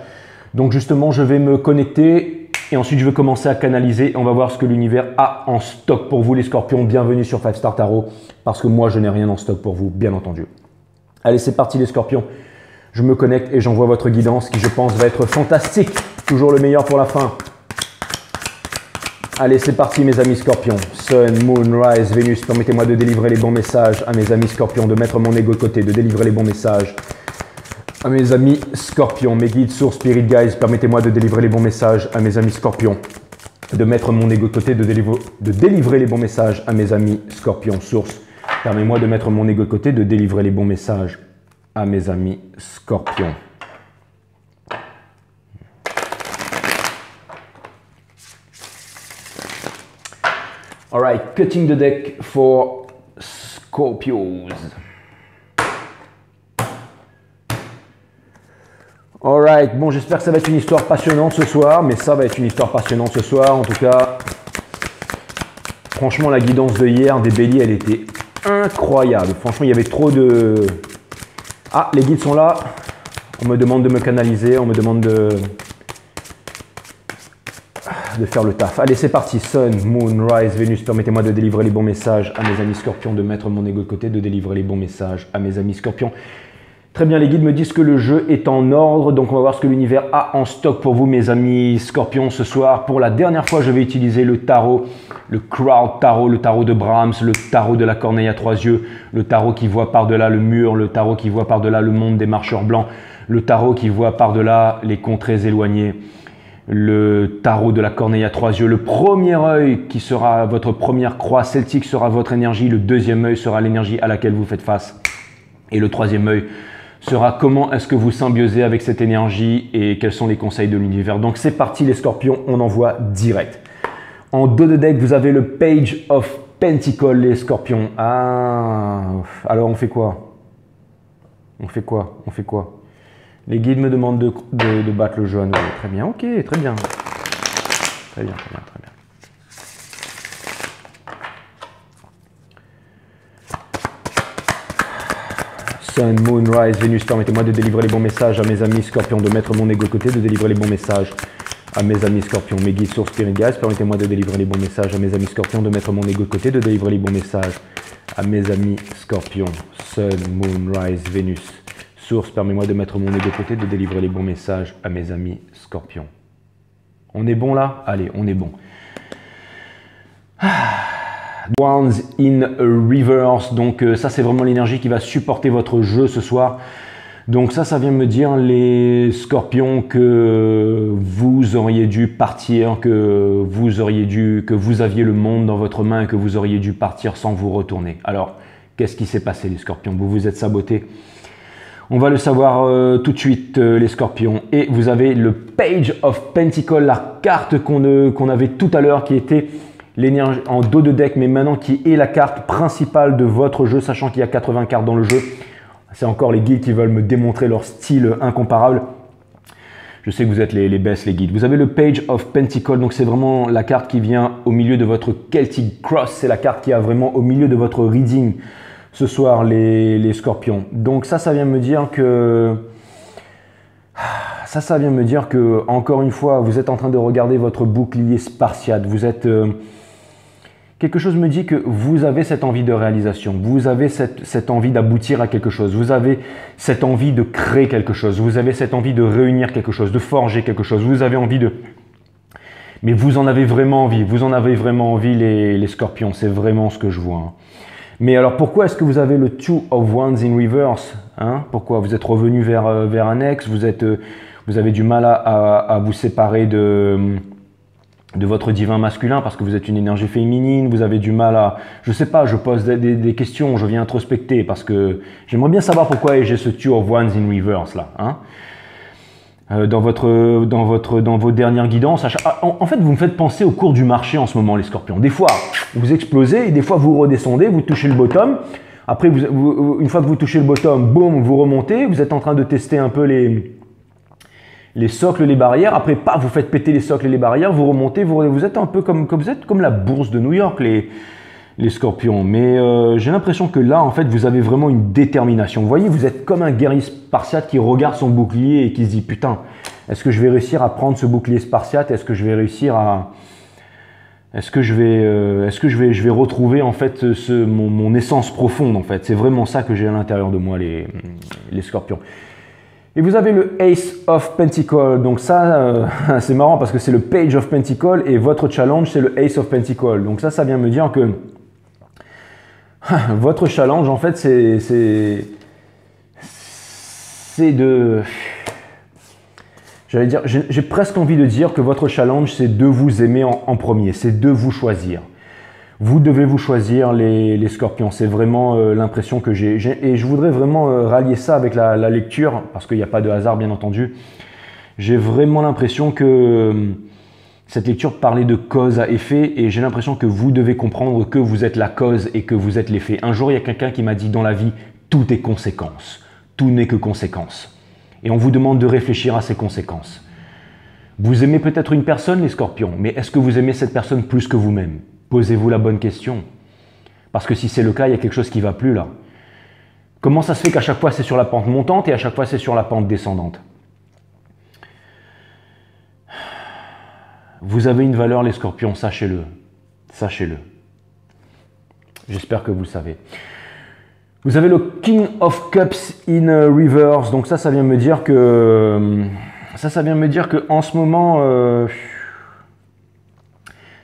Donc justement, je vais me connecter et ensuite je vais commencer à canaliser. On va voir ce que l'univers a en stock pour vous les scorpions. Bienvenue sur 5 Star Tarot parce que moi, je n'ai rien en stock pour vous, bien entendu. Allez, c'est parti les scorpions. Je me connecte et j'envoie votre guidance qui, je pense, va être fantastique. Toujours le meilleur pour la fin. Allez, c'est parti mes amis scorpions. Sun, Moon, Rise, Vénus, permettez-moi de délivrer les bons messages à mes amis scorpions, de mettre mon ego de côté, de délivrer les bons messages à mes amis scorpions. Mes guides, sources, spirit guides, permettez-moi de délivrer les bons messages à mes amis scorpions, de mettre mon ego de côté, de délivrer les bons messages à mes amis scorpions. Source, permettez-moi de mettre mon ego de côté, de délivrer les bons messages à mes amis scorpions. Alright, cutting the deck for Scorpios. Alright, bon, j'espère que ça va être une histoire passionnante ce soir, mais ça va être une histoire passionnante ce soir. En tout cas, franchement, la guidance de hier des béliers, elle était incroyable. Franchement, il y avait trop de... Ah, les guides sont là. On me demande de me canaliser, on me demande de faire le taf. Allez, c'est parti. Sun, Moon, Rise, Vénus, permettez-moi de délivrer les bons messages à mes amis scorpions, de mettre mon ego de côté, de délivrer les bons messages à mes amis scorpions. Très bien, les guides me disent que le jeu est en ordre, donc on va voir ce que l'univers a en stock pour vous, mes amis scorpions, ce soir. Pour la dernière fois, je vais utiliser le tarot, le Crowd Tarot, le tarot de Brahms, le tarot de la corneille à 3 yeux, le tarot qui voit par-delà le mur, le tarot qui voit par-delà le monde des marcheurs blancs, le tarot qui voit par-delà les contrées éloignées, le tarot de la corneille à 3 yeux. Le premier œil qui sera votre première croix celtique sera votre énergie, le deuxième œil sera l'énergie à laquelle vous faites face et le troisième œil sera comment est-ce que vous symbiosez avec cette énergie et quels sont les conseils de l'univers. Donc c'est parti les scorpions, on envoie direct. En dos de deck, vous avez le Page of Pentacles, les scorpions. Ah, alors on fait quoi? On fait quoi? On fait quoi? Les guides me demandent de battre le jeu à nouveau. Très bien, ok, très bien. Très bien, très bien, très bien. Sun, Moon, Rise, Vénus, permettez-moi de délivrer les bons messages à mes amis scorpions, de mettre mon ego de côté, de délivrer les bons messages à mes amis scorpions. Mes guides, sources, spirit guides, permettez-moi de délivrer les bons messages à mes amis scorpions, de mettre mon ego de côté, de délivrer les bons messages à mes amis scorpions. Sun, Moon, Rise, Vénus. Source, permets-moi de mettre mon ego de côté, de délivrer les bons messages à mes amis scorpions. On est bon là? Allez, on est bon. Wands in reverse, donc ça c'est vraiment l'énergie qui va supporter votre jeu ce soir. Donc ça vient me dire les scorpions que vous auriez dû partir, que vous aviez le monde dans votre main et que vous auriez dû partir sans vous retourner. Alors, qu'est-ce qui s'est passé les scorpions? Vous vous êtes sabotés. On va le savoir tout de suite les scorpions. Et vous avez le Page of Pentacles, la carte qu'on avait tout à l'heure qui était l'énergie en dos de deck, mais maintenant qui est la carte principale de votre jeu, sachant qu'il y a 80 cartes dans le jeu. C'est encore les guides qui veulent me démontrer leur style incomparable. Je sais que vous êtes les best, les guides. Vous avez le Page of Pentacles, donc c'est vraiment la carte qui vient au milieu de votre Celtic Cross. C'est la carte qui est vraiment au milieu de votre reading ce soir, les scorpions. Donc ça vient me dire que... Ça vient me dire que, encore une fois, vous êtes en train de regarder votre bouclier spartiate. Vous êtes... quelque chose me dit que vous avez cette envie de réalisation. Vous avez cette envie d'aboutir à quelque chose. Vous avez cette envie de créer quelque chose. Vous avez cette envie de réunir quelque chose, de forger quelque chose. Vous avez envie de... Mais vous en avez vraiment envie. Vous en avez vraiment envie, les scorpions. C'est vraiment ce que je vois. Hein. Mais alors, pourquoi est-ce que vous avez le Two of Wands in reverse, hein? Pourquoi vous êtes revenu vers un ex, vous avez du mal à vous séparer de votre divin masculin parce que vous êtes une énergie féminine, vous avez du mal à... Je sais pas, je pose des questions, je viens introspecter parce que j'aimerais bien savoir pourquoi j'ai ce Two of Wands in reverse là, hein? Dans vos dernières guidances. En fait, vous me faites penser au cours du marché en ce moment, les scorpions. Des fois, vous explosez et des fois, vous redescendez, vous touchez le bottom. Après, une fois que vous touchez le bottom, boum, vous remontez. Vous êtes en train de tester un peu les socles, les barrières. Après, paf, vous faites péter les socles et les barrières, vous remontez, vous êtes un peu comme la bourse de New York, les scorpions. Mais j'ai l'impression que là, en fait, vous avez vraiment une détermination. Vous voyez, vous êtes comme un guerrier spartiate qui regarde son bouclier et qui se dit, putain, est-ce que je vais réussir à prendre ce bouclier spartiate? Est-ce que je vais réussir à... Est-ce que je vais retrouver en fait mon essence profonde en fait? C'est vraiment ça que j'ai à l'intérieur de moi, les scorpions. Et vous avez le Ace of Pentacles. Donc ça, c'est marrant parce que c'est le Page of Pentacles et votre challenge, c'est le Ace of Pentacles. Donc ça vient me dire que votre challenge, en fait, c'est de... J'allais dire, j'ai presque envie de dire que votre challenge, c'est de vous aimer en premier, c'est de vous choisir. Vous devez vous choisir les scorpions, c'est vraiment l'impression que j'ai. Et je voudrais vraiment rallier ça avec la lecture, parce qu'il n'y a pas de hasard, bien entendu. J'ai vraiment l'impression que cette lecture parlait de cause à effet, et j'ai l'impression que vous devez comprendre que vous êtes la cause et que vous êtes l'effet. Un jour, il y a quelqu'un qui m'a dit, dans la vie, tout est conséquence, tout n'est que conséquence. Et on vous demande de réfléchir à ces conséquences. Vous aimez peut-être une personne, les scorpions, mais est-ce que vous aimez cette personne plus que vous-même? Posez-vous la bonne question. Parce que si c'est le cas, il y a quelque chose qui ne va plus là. Comment ça se fait qu'à chaque fois c'est sur la pente montante et à chaque fois c'est sur la pente descendante? Vous avez une valeur, les scorpions, sachez-le. Sachez-le. J'espère que vous le savez. Vous avez le King of Cups in reverse, donc ça vient me dire que en ce moment,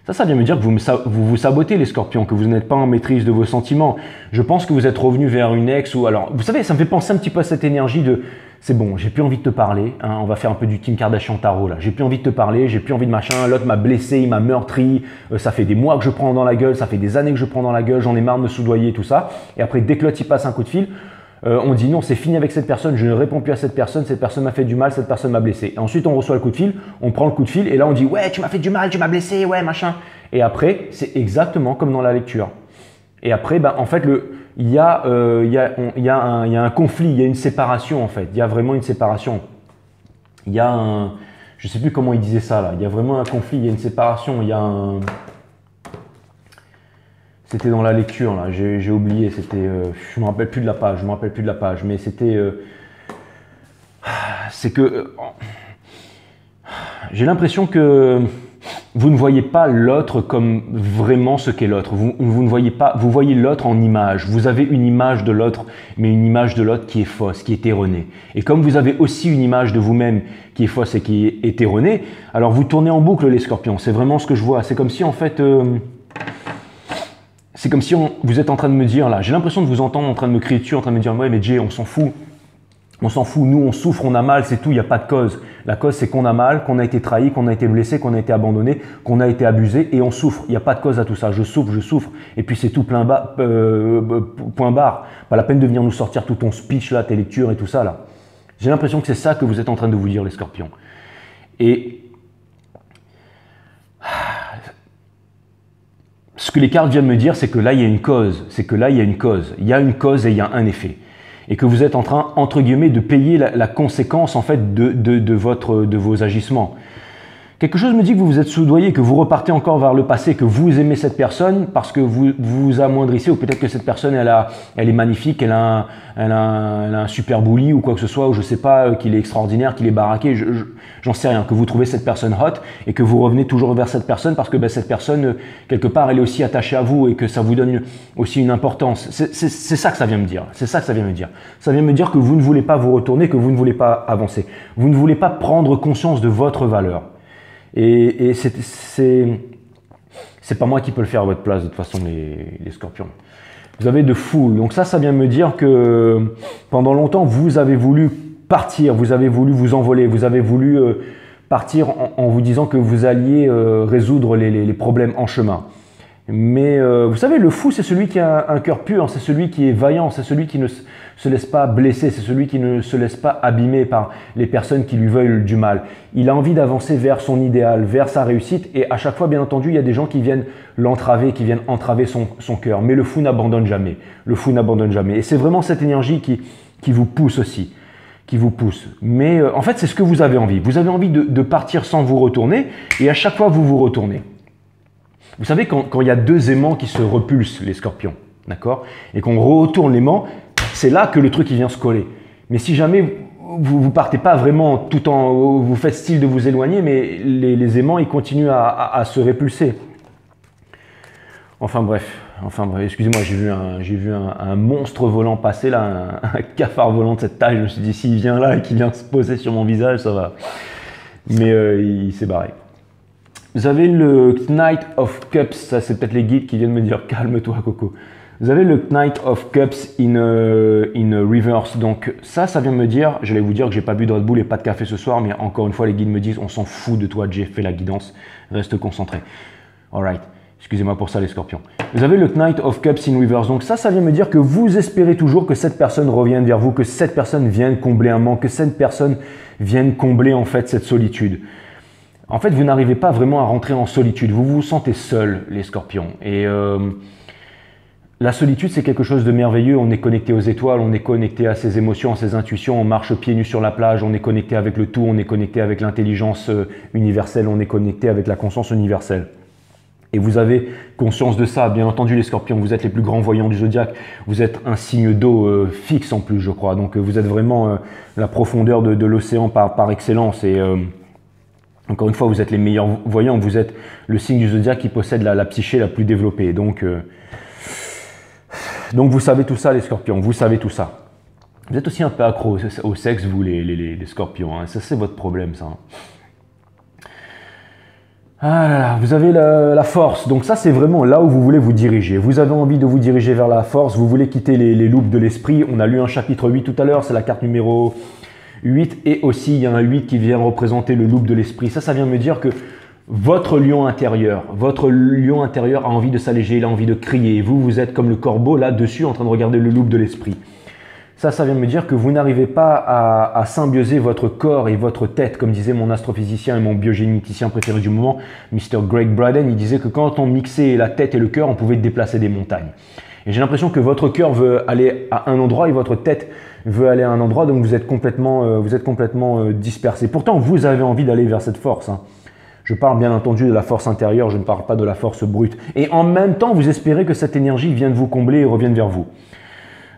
ça vient me dire que vous sabotez les scorpions, que vous n'êtes pas en maîtrise de vos sentiments. Je pense que vous êtes revenu vers une ex ou alors, vous savez, ça me fait penser un petit peu à cette énergie de c'est bon, j'ai plus envie de te parler, hein, on va faire un peu du Kim Kardashian tarot là, j'ai plus envie de te parler, j'ai plus envie de machin, l'autre m'a blessé, il m'a meurtri, ça fait des mois que je prends dans la gueule, ça fait des années que je prends dans la gueule, j'en ai marre de me soudoyer, tout ça. Et après, dès que l'autre il passe un coup de fil, on dit non, c'est fini avec cette personne, je ne réponds plus à cette personne m'a fait du mal, cette personne m'a blessé. Et ensuite, on reçoit le coup de fil, on prend le coup de fil et là on dit ouais, tu m'as fait du mal, tu m'as blessé, ouais, machin. Et après, c'est exactement comme dans la lecture. Et après, ben, en fait, il y a un conflit, il y a une séparation en fait. Il y a vraiment une séparation. Il y a un... Je ne sais plus comment il disait ça là. Il y a vraiment un conflit, il y a une séparation, il y a un... C'était dans la lecture là, j'ai oublié, c'était... je ne me rappelle plus de la page, mais c'était... c'est que... j'ai l'impression que... vous ne voyez pas l'autre comme vraiment ce qu'est l'autre. Vous ne voyez pas, vous voyez l'autre en image. Vous avez une image de l'autre, mais une image de l'autre qui est fausse, qui est erronée. Et comme vous avez aussi une image de vous-même qui est fausse et qui est erronée, alors vous tournez en boucle les scorpions. C'est vraiment ce que je vois. C'est comme si en fait, c'est comme si vous êtes en train de me dire là, j'ai l'impression de vous entendre en train de me crier dessus, en train de me dire ouais mais Jay, on s'en fout. On s'en fout, nous on souffre, on a mal, c'est tout, il n'y a pas de cause. La cause c'est qu'on a mal, qu'on a été trahi, qu'on a été blessé, qu'on a été abandonné, qu'on a été abusé et on souffre. Il n'y a pas de cause à tout ça, je souffre. Et puis c'est tout point barre. Pas la peine de venir nous sortir tout ton speech là, tes lectures et tout ça là. J'ai l'impression que c'est ça que vous êtes en train de vous dire les scorpions. Et ce que les cartes viennent me dire, c'est que là il y a une cause, il y a une cause et il y a un effet. Et que vous êtes en train, entre guillemets, de payer la conséquence en fait de vos agissements. Quelque chose me dit que vous vous êtes soudoyé, que vous repartez encore vers le passé, que vous aimez cette personne parce que vous vous amoindrissez, ou peut-être que cette personne elle est magnifique, elle a un super bully ou quoi que ce soit, ou je sais pas, qu'il est extraordinaire, qu'il est baraqué, j'en sais rien, que vous trouvez cette personne hot et que vous revenez toujours vers cette personne parce que ben, cette personne, quelque part, elle est aussi attachée à vous et que ça vous donne aussi une importance. C'est ça que ça vient me dire. C'est ça que ça vient me dire. Ça vient me dire que vous ne voulez pas vous retourner, que vous ne voulez pas avancer. Vous ne voulez pas prendre conscience de votre valeur. Et c'est pas moi qui peux le faire à votre place de toute façon les scorpions. Vous avez de Fool, donc ça vient me dire que pendant longtemps vous avez voulu partir, vous avez voulu vous envoler, vous avez voulu partir en vous disant que vous alliez résoudre les problèmes en chemin. Mais vous savez, le fou c'est celui qui a un cœur pur, c'est celui qui est vaillant, c'est celui qui ne se laisse pas blesser, c'est celui qui ne se laisse pas abîmer par les personnes qui lui veulent du mal. Il a envie d'avancer vers son idéal, vers sa réussite et à chaque fois, bien entendu, il y a des gens qui viennent l'entraver, qui viennent entraver son cœur. Mais le fou n'abandonne jamais, le fou n'abandonne jamais. Et c'est vraiment cette énergie qui vous pousse aussi, qui vous pousse. Mais en fait, c'est ce que vous avez envie. Vous avez envie de partir sans vous retourner et à chaque fois, vous vous retournez. Vous savez, quand il y a deux aimants qui se repulsent, les scorpions, d'accord, et qu'on retourne l'aimant, c'est là que le truc il vient se coller. Mais si jamais vous ne partez pas vraiment tout en... Vous faites style de vous éloigner, mais les aimants, ils continuent à se répulser. Enfin bref, excusez-moi, j'ai vu un monstre volant passer là, un cafard volant de cette taille. Je me suis dit, s'il vient là et qu'il vient se poser sur mon visage, ça va. Mais il s'est barré. Vous avez le Knight of Cups, ça c'est peut-être les guides qui viennent me dire, calme-toi Coco. Vous avez le Knight of Cups in reverse, donc ça vient me dire, j'allais vous dire que j'ai pas bu de Red Bull et pas de café ce soir, mais encore une fois les guides me disent, on s'en fout de toi Jay, fais la guidance, reste concentré. Alright. Excusez-moi pour ça les scorpions. Vous avez le Knight of Cups in reverse. Donc ça vient me dire que vous espérez toujours que cette personne revienne vers vous, que cette personne vienne combler un manque, que cette personne vienne combler en fait cette solitude. En fait, vous n'arrivez pas vraiment à rentrer en solitude. Vous vous sentez seul, les scorpions. Et la solitude, c'est quelque chose de merveilleux. On est connecté aux étoiles, on est connecté à ses émotions, à ses intuitions. On marche pieds nus sur la plage, on est connecté avec le tout, on est connecté avec l'intelligence universelle, on est connecté avec la conscience universelle. Et vous avez conscience de ça, bien entendu les scorpions, vous êtes les plus grands voyants du zodiaque, vous êtes un signe d'eau fixe en plus je crois, donc vous êtes vraiment la profondeur de l'océan par excellence et encore une fois vous êtes les meilleurs voyants, vous êtes le signe du zodiaque qui possède la psyché la plus développée, donc vous savez tout ça les scorpions, vous savez tout ça. Vous êtes aussi un peu accro au sexe vous les scorpions, hein. Ça c'est votre problème ça. Hein. Ah là là, vous avez la force, donc ça c'est vraiment là où vous voulez vous diriger. Vous avez envie de vous diriger vers la force, vous voulez quitter les loupes de l'esprit. On a lu un chapitre 8 tout à l'heure, c'est la carte numéro 8 et aussi il y a un 8 qui vient représenter le loop de l'esprit. Ça vient me dire que votre lion intérieur a envie de s'alléger, il a envie de crier. Vous êtes comme le corbeau là-dessus en train de regarder le loop de l'esprit. Ça vient me dire que vous n'arrivez pas à symbioser votre corps et votre tête, comme disait mon astrophysicien et mon biogénéticien préféré du moment, Mr. Greg Braden. Il disait que quand on mixait la tête et le cœur, on pouvait déplacer des montagnes. Et j'ai l'impression que votre cœur veut aller à un endroit et votre tête veut aller à un endroit, donc vous êtes complètement dispersé. Pourtant, vous avez envie d'aller vers cette force. Hein. Je parle bien entendu de la force intérieure, je ne parle pas de la force brute. Et en même temps, vous espérez que cette énergie vienne vous combler et revienne vers vous.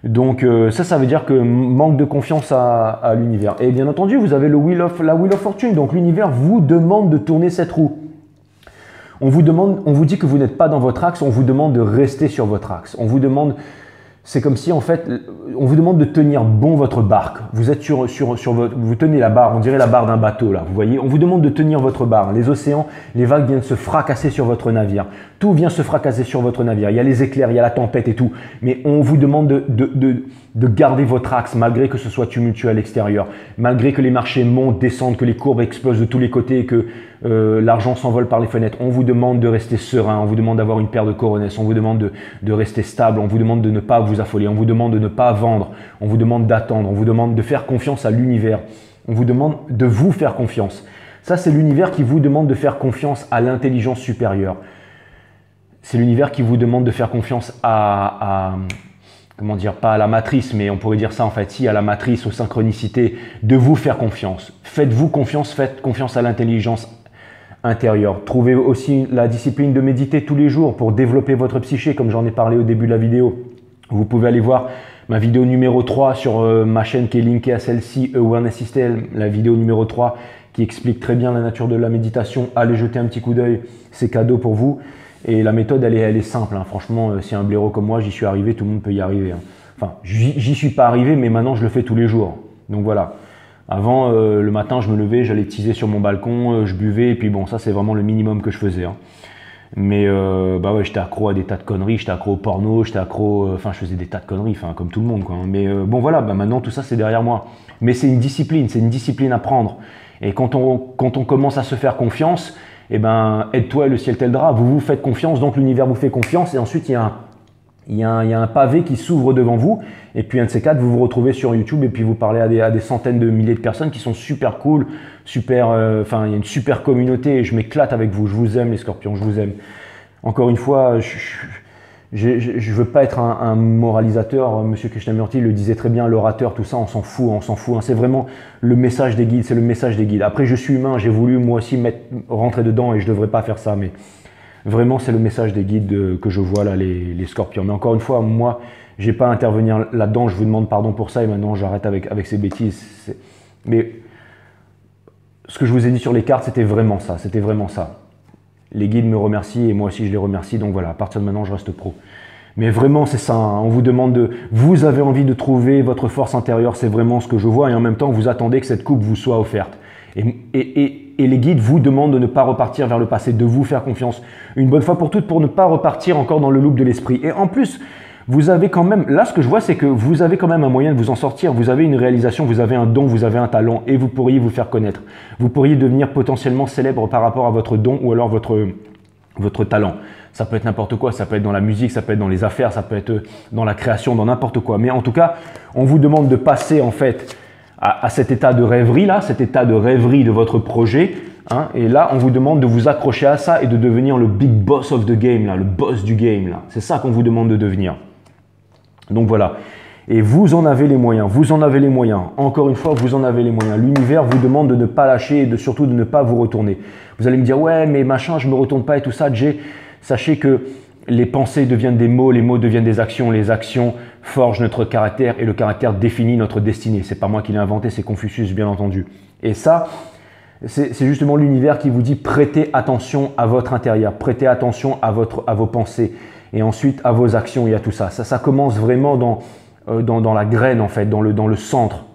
Donc ça veut dire que manque de confiance à l'univers. Et bien entendu, vous avez la Wheel of Fortune. Donc l'univers vous demande de tourner cette roue. On vous dit que vous n'êtes pas dans votre axe, on vous demande de rester sur votre axe. C'est comme si en fait, on vous demande de tenir bon votre barque. Vous êtes vous tenez la barre, on dirait la barre d'un bateau là, vous voyez. On vous demande de tenir votre barre. Les océans, les vagues viennent se fracasser sur votre navire. Tout vient se fracasser sur votre navire. Il y a les éclairs, il y a la tempête et tout. Mais on vous demande de garder votre axe malgré que ce soit tumultueux à l'extérieur, malgré que les marchés montent, descendent, que les courbes explosent de tous les côtés et que l'argent s'envole par les fenêtres. On vous demande de rester serein, on vous demande d'avoir une paire de coronesses, on vous demande de rester stable, on vous demande de ne pas vous affoler, on vous demande de ne pas vendre, on vous demande d'attendre, on vous demande de faire confiance à l'univers, on vous demande de vous faire confiance. Ça, c'est l'univers qui vous demande de faire confiance à l'intelligence supérieure. C'est l'univers qui vous demande de faire confiance comment dire, pas à la matrice, mais on pourrait dire ça en fait, si à la matrice, aux synchronicités, de vous faire confiance. Faites-vous confiance, faites confiance à l'intelligence intérieure. Trouvez aussi la discipline de méditer tous les jours pour développer votre psyché, comme j'en ai parlé au début de la vidéo. Vous pouvez aller voir ma vidéo numéro 3 sur ma chaîne qui est linkée à celle-ci, Awareness System, la vidéo numéro 3 qui explique très bien la nature de la méditation. Allez jeter un petit coup d'œil, c'est cadeau pour vous. Et la méthode, elle est simple. Hein. Franchement, si un blaireau comme moi, j'y suis arrivé, tout le monde peut y arriver. Hein. Enfin, j'y suis pas arrivé, mais maintenant, je le fais tous les jours. Donc voilà. Avant, le matin, je me levais, j'allais teaser sur mon balcon, je buvais, et puis bon, ça, c'est vraiment le minimum que je faisais. Hein. Mais bah ouais, j'étais accro à des tas de conneries, j'étais accro au porno, j'étais accro... Enfin, je faisais des tas de conneries, comme tout le monde, quoi. Mais bon, voilà, bah, maintenant, tout ça, c'est derrière moi. Mais c'est une discipline à prendre. Et quand on commence à se faire confiance, eh ben, aide-toi et le ciel t'aidera. Vous vous faites confiance, donc l'univers vous fait confiance. Et ensuite, il y a un pavé qui s'ouvre devant vous. Et puis, un de ces quatre, vous vous retrouvez sur YouTube et puis vous parlez à des centaines de milliers de personnes qui sont super cool, super. Enfin, il y a une super communauté et je m'éclate avec vous. Je vous aime, les scorpions, je vous aime. Encore une fois, Je veux pas être un moralisateur, Monsieur Krishnamurti le disait très bien, l'orateur, tout ça, on s'en fout, hein. C'est vraiment le message des guides, c'est le message des guides. Après, je suis humain, j'ai voulu moi aussi rentrer dedans et je devrais pas faire ça, mais vraiment, c'est le message des guides que je vois là, les scorpions. Mais encore une fois, moi, j'ai pas à intervenir là-dedans, je vous demande pardon pour ça et maintenant j'arrête avec ces bêtises. Mais ce que je vous ai dit sur les cartes, c'était vraiment ça, Les guides me remercient et moi aussi je les remercie, donc voilà, à partir de maintenant, je reste pro. Mais vraiment, c'est ça, hein. On vous demande vous avez envie de trouver votre force intérieure, c'est vraiment ce que je vois, et en même temps, vous attendez que cette coupe vous soit offerte. Et les guides vous demandent de ne pas repartir vers le passé, de vous faire confiance une bonne fois pour toutes pour ne pas repartir encore dans le loop de l'esprit. Et en plus, vous avez quand même, là ce que je vois, c'est que vous avez quand même un moyen de vous en sortir, vous avez une réalisation, vous avez un don, vous avez un talent et vous pourriez vous faire connaître. Vous pourriez devenir potentiellement célèbre par rapport à votre don ou alors votre talent. Ça peut être n'importe quoi, ça peut être dans la musique, ça peut être dans les affaires, ça peut être dans la création, dans n'importe quoi. Mais en tout cas, on vous demande de passer en fait à cet état de rêverie là, cet état de rêverie de votre projet. Hein, et là, on vous demande de vous accrocher à ça et de devenir le big boss of the game, là, le boss du game. Là. C'est ça qu'on vous demande de devenir. Donc voilà. Et vous en avez les moyens, vous en avez les moyens. Encore une fois, vous en avez les moyens. L'univers vous demande de ne pas lâcher et surtout de ne pas vous retourner. Vous allez me dire, ouais, mais machin, je ne me retourne pas et tout ça. Jay, sachez que les pensées deviennent des mots, les mots deviennent des actions, les actions forgent notre caractère et le caractère définit notre destinée. C'est pas moi qui l'ai inventé, c'est Confucius, bien entendu. Et ça, c'est justement l'univers qui vous dit prêtez attention à votre intérieur, prêtez attention à vos pensées et ensuite à vos actions et à tout ça. Ça commence vraiment dans la graine en fait, dans le centre.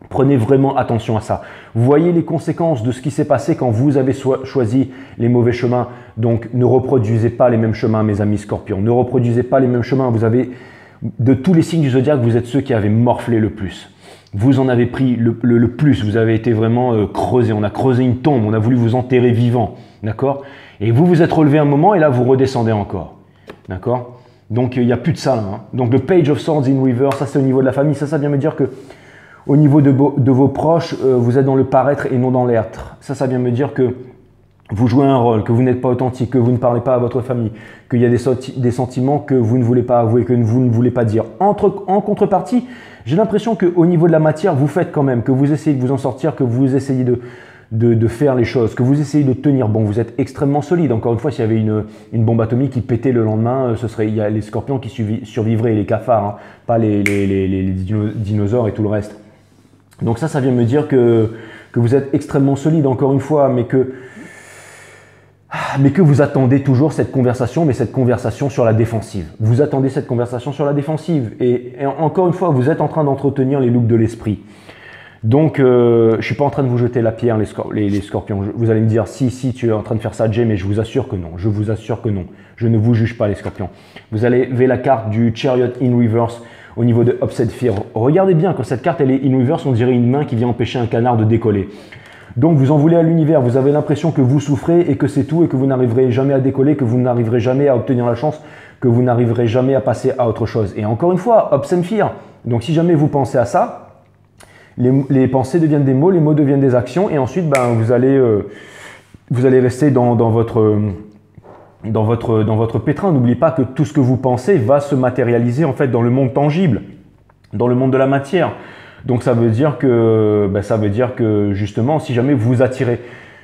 Prenez vraiment attention à ça. Vous voyez les conséquences de ce qui s'est passé quand vous avez choisi les mauvais chemins. Donc ne reproduisez pas les mêmes chemins, mes amis scorpions. Ne reproduisez pas les mêmes chemins. Vous avez, de tous les signes du zodiaque, vous êtes ceux qui avez morflé le plus. Vous en avez pris le plus, vous avez été vraiment creusé, on a creusé une tombe, on a voulu vous enterrer vivant, d'accord? Et vous vous êtes relevé un moment et là vous redescendez encore, d'accord? Donc il n'y a plus de ça là, hein. Donc le Page of Swords in Reverse, ça c'est au niveau de la famille, ça vient me dire que au niveau de vos proches, vous êtes dans le paraître et non dans l'être. Ça vient me dire que vous jouez un rôle, que vous n'êtes pas authentique, que vous ne parlez pas à votre famille, qu'il y a des sentiments que vous ne voulez pas avouer, que vous ne voulez pas dire. En contrepartie, j'ai l'impression qu'au niveau de la matière, vous faites quand même, que vous essayez de vous en sortir, que vous essayez de faire les choses, que vous essayez de tenir bon. Vous êtes extrêmement solide. Encore une fois, s'il y avait une bombe atomique qui pétait le lendemain, il y a les scorpions qui survivraient et les cafards, hein, pas les dinosaures et tout le reste. Donc ça vient me dire que vous êtes extrêmement solide, encore une fois, mais que vous attendez toujours cette conversation, mais cette conversation sur la défensive. Vous attendez cette conversation sur la défensive. Et encore une fois, vous êtes en train d'entretenir les loops de l'esprit. Donc, je ne suis pas en train de vous jeter la pierre, les scorpions. Vous allez me dire, si, tu es en train de faire ça, Jay, mais je vous assure que non. Je vous assure que non. Je ne vous juge pas, les scorpions. Vous avez la carte du Chariot in Reverse au niveau de Upset Fear. Regardez bien, quand cette carte elle est in reverse, on dirait une main qui vient empêcher un canard de décoller. Donc vous en voulez à l'univers, vous avez l'impression que vous souffrez et que c'est tout et que vous n'arriverez jamais à décoller, que vous n'arriverez jamais à obtenir la chance, que vous n'arriverez jamais à passer à autre chose. Et encore une fois, Upset Fear. Donc si jamais vous pensez à ça, les pensées deviennent des mots, les mots deviennent des actions et ensuite vous allez rester dans votre pétrin. N'oubliez pas que tout ce que vous pensez va se matérialiser en fait dans le monde tangible, dans le monde de la matière. Donc ça veut dire que justement, si jamais vous attirez,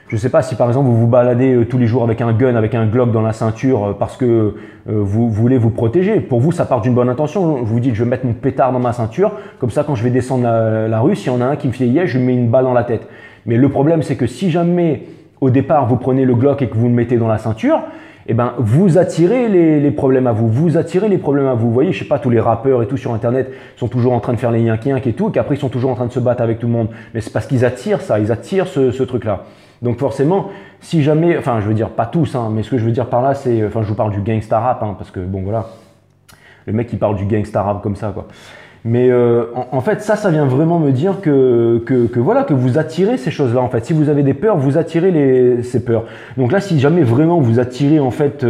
je ne sais pas si par exemple vous vous baladez tous les jours avec un gun, avec un Glock dans la ceinture parce que vous voulez vous protéger. Pour vous, ça part d'une bonne intention. Vous vous dites, je vais mettre mon pétard dans ma ceinture, comme ça quand je vais descendre la rue, s'il y en a un qui me fait yeah, je lui mets une balle dans la tête. Mais le problème, c'est que si jamais au départ vous prenez le Glock et que vous le mettez dans la ceinture, eh ben, vous attirez les problèmes à vous. Vous attirez les problèmes à vous. Vous voyez, je sais pas, tous les rappeurs et tout sur Internet sont toujours en train de faire les yink et tout, et qu'après ils sont toujours en train de se battre avec tout le monde. Mais c'est parce qu'ils attirent ça, ils attirent ce truc-là. Donc forcément, si jamais, enfin je veux dire pas tous, hein, mais ce que je veux dire par là, c'est, enfin je vous parle du gangsta rap, hein, parce que bon voilà, le mec qui parle du gangsta rap comme ça quoi. Mais en fait, ça vient vraiment me dire que voilà, que vous attirez ces choses-là. En fait, si vous avez des peurs, vous attirez ces peurs. Donc là, si jamais vraiment vous attirez, en fait,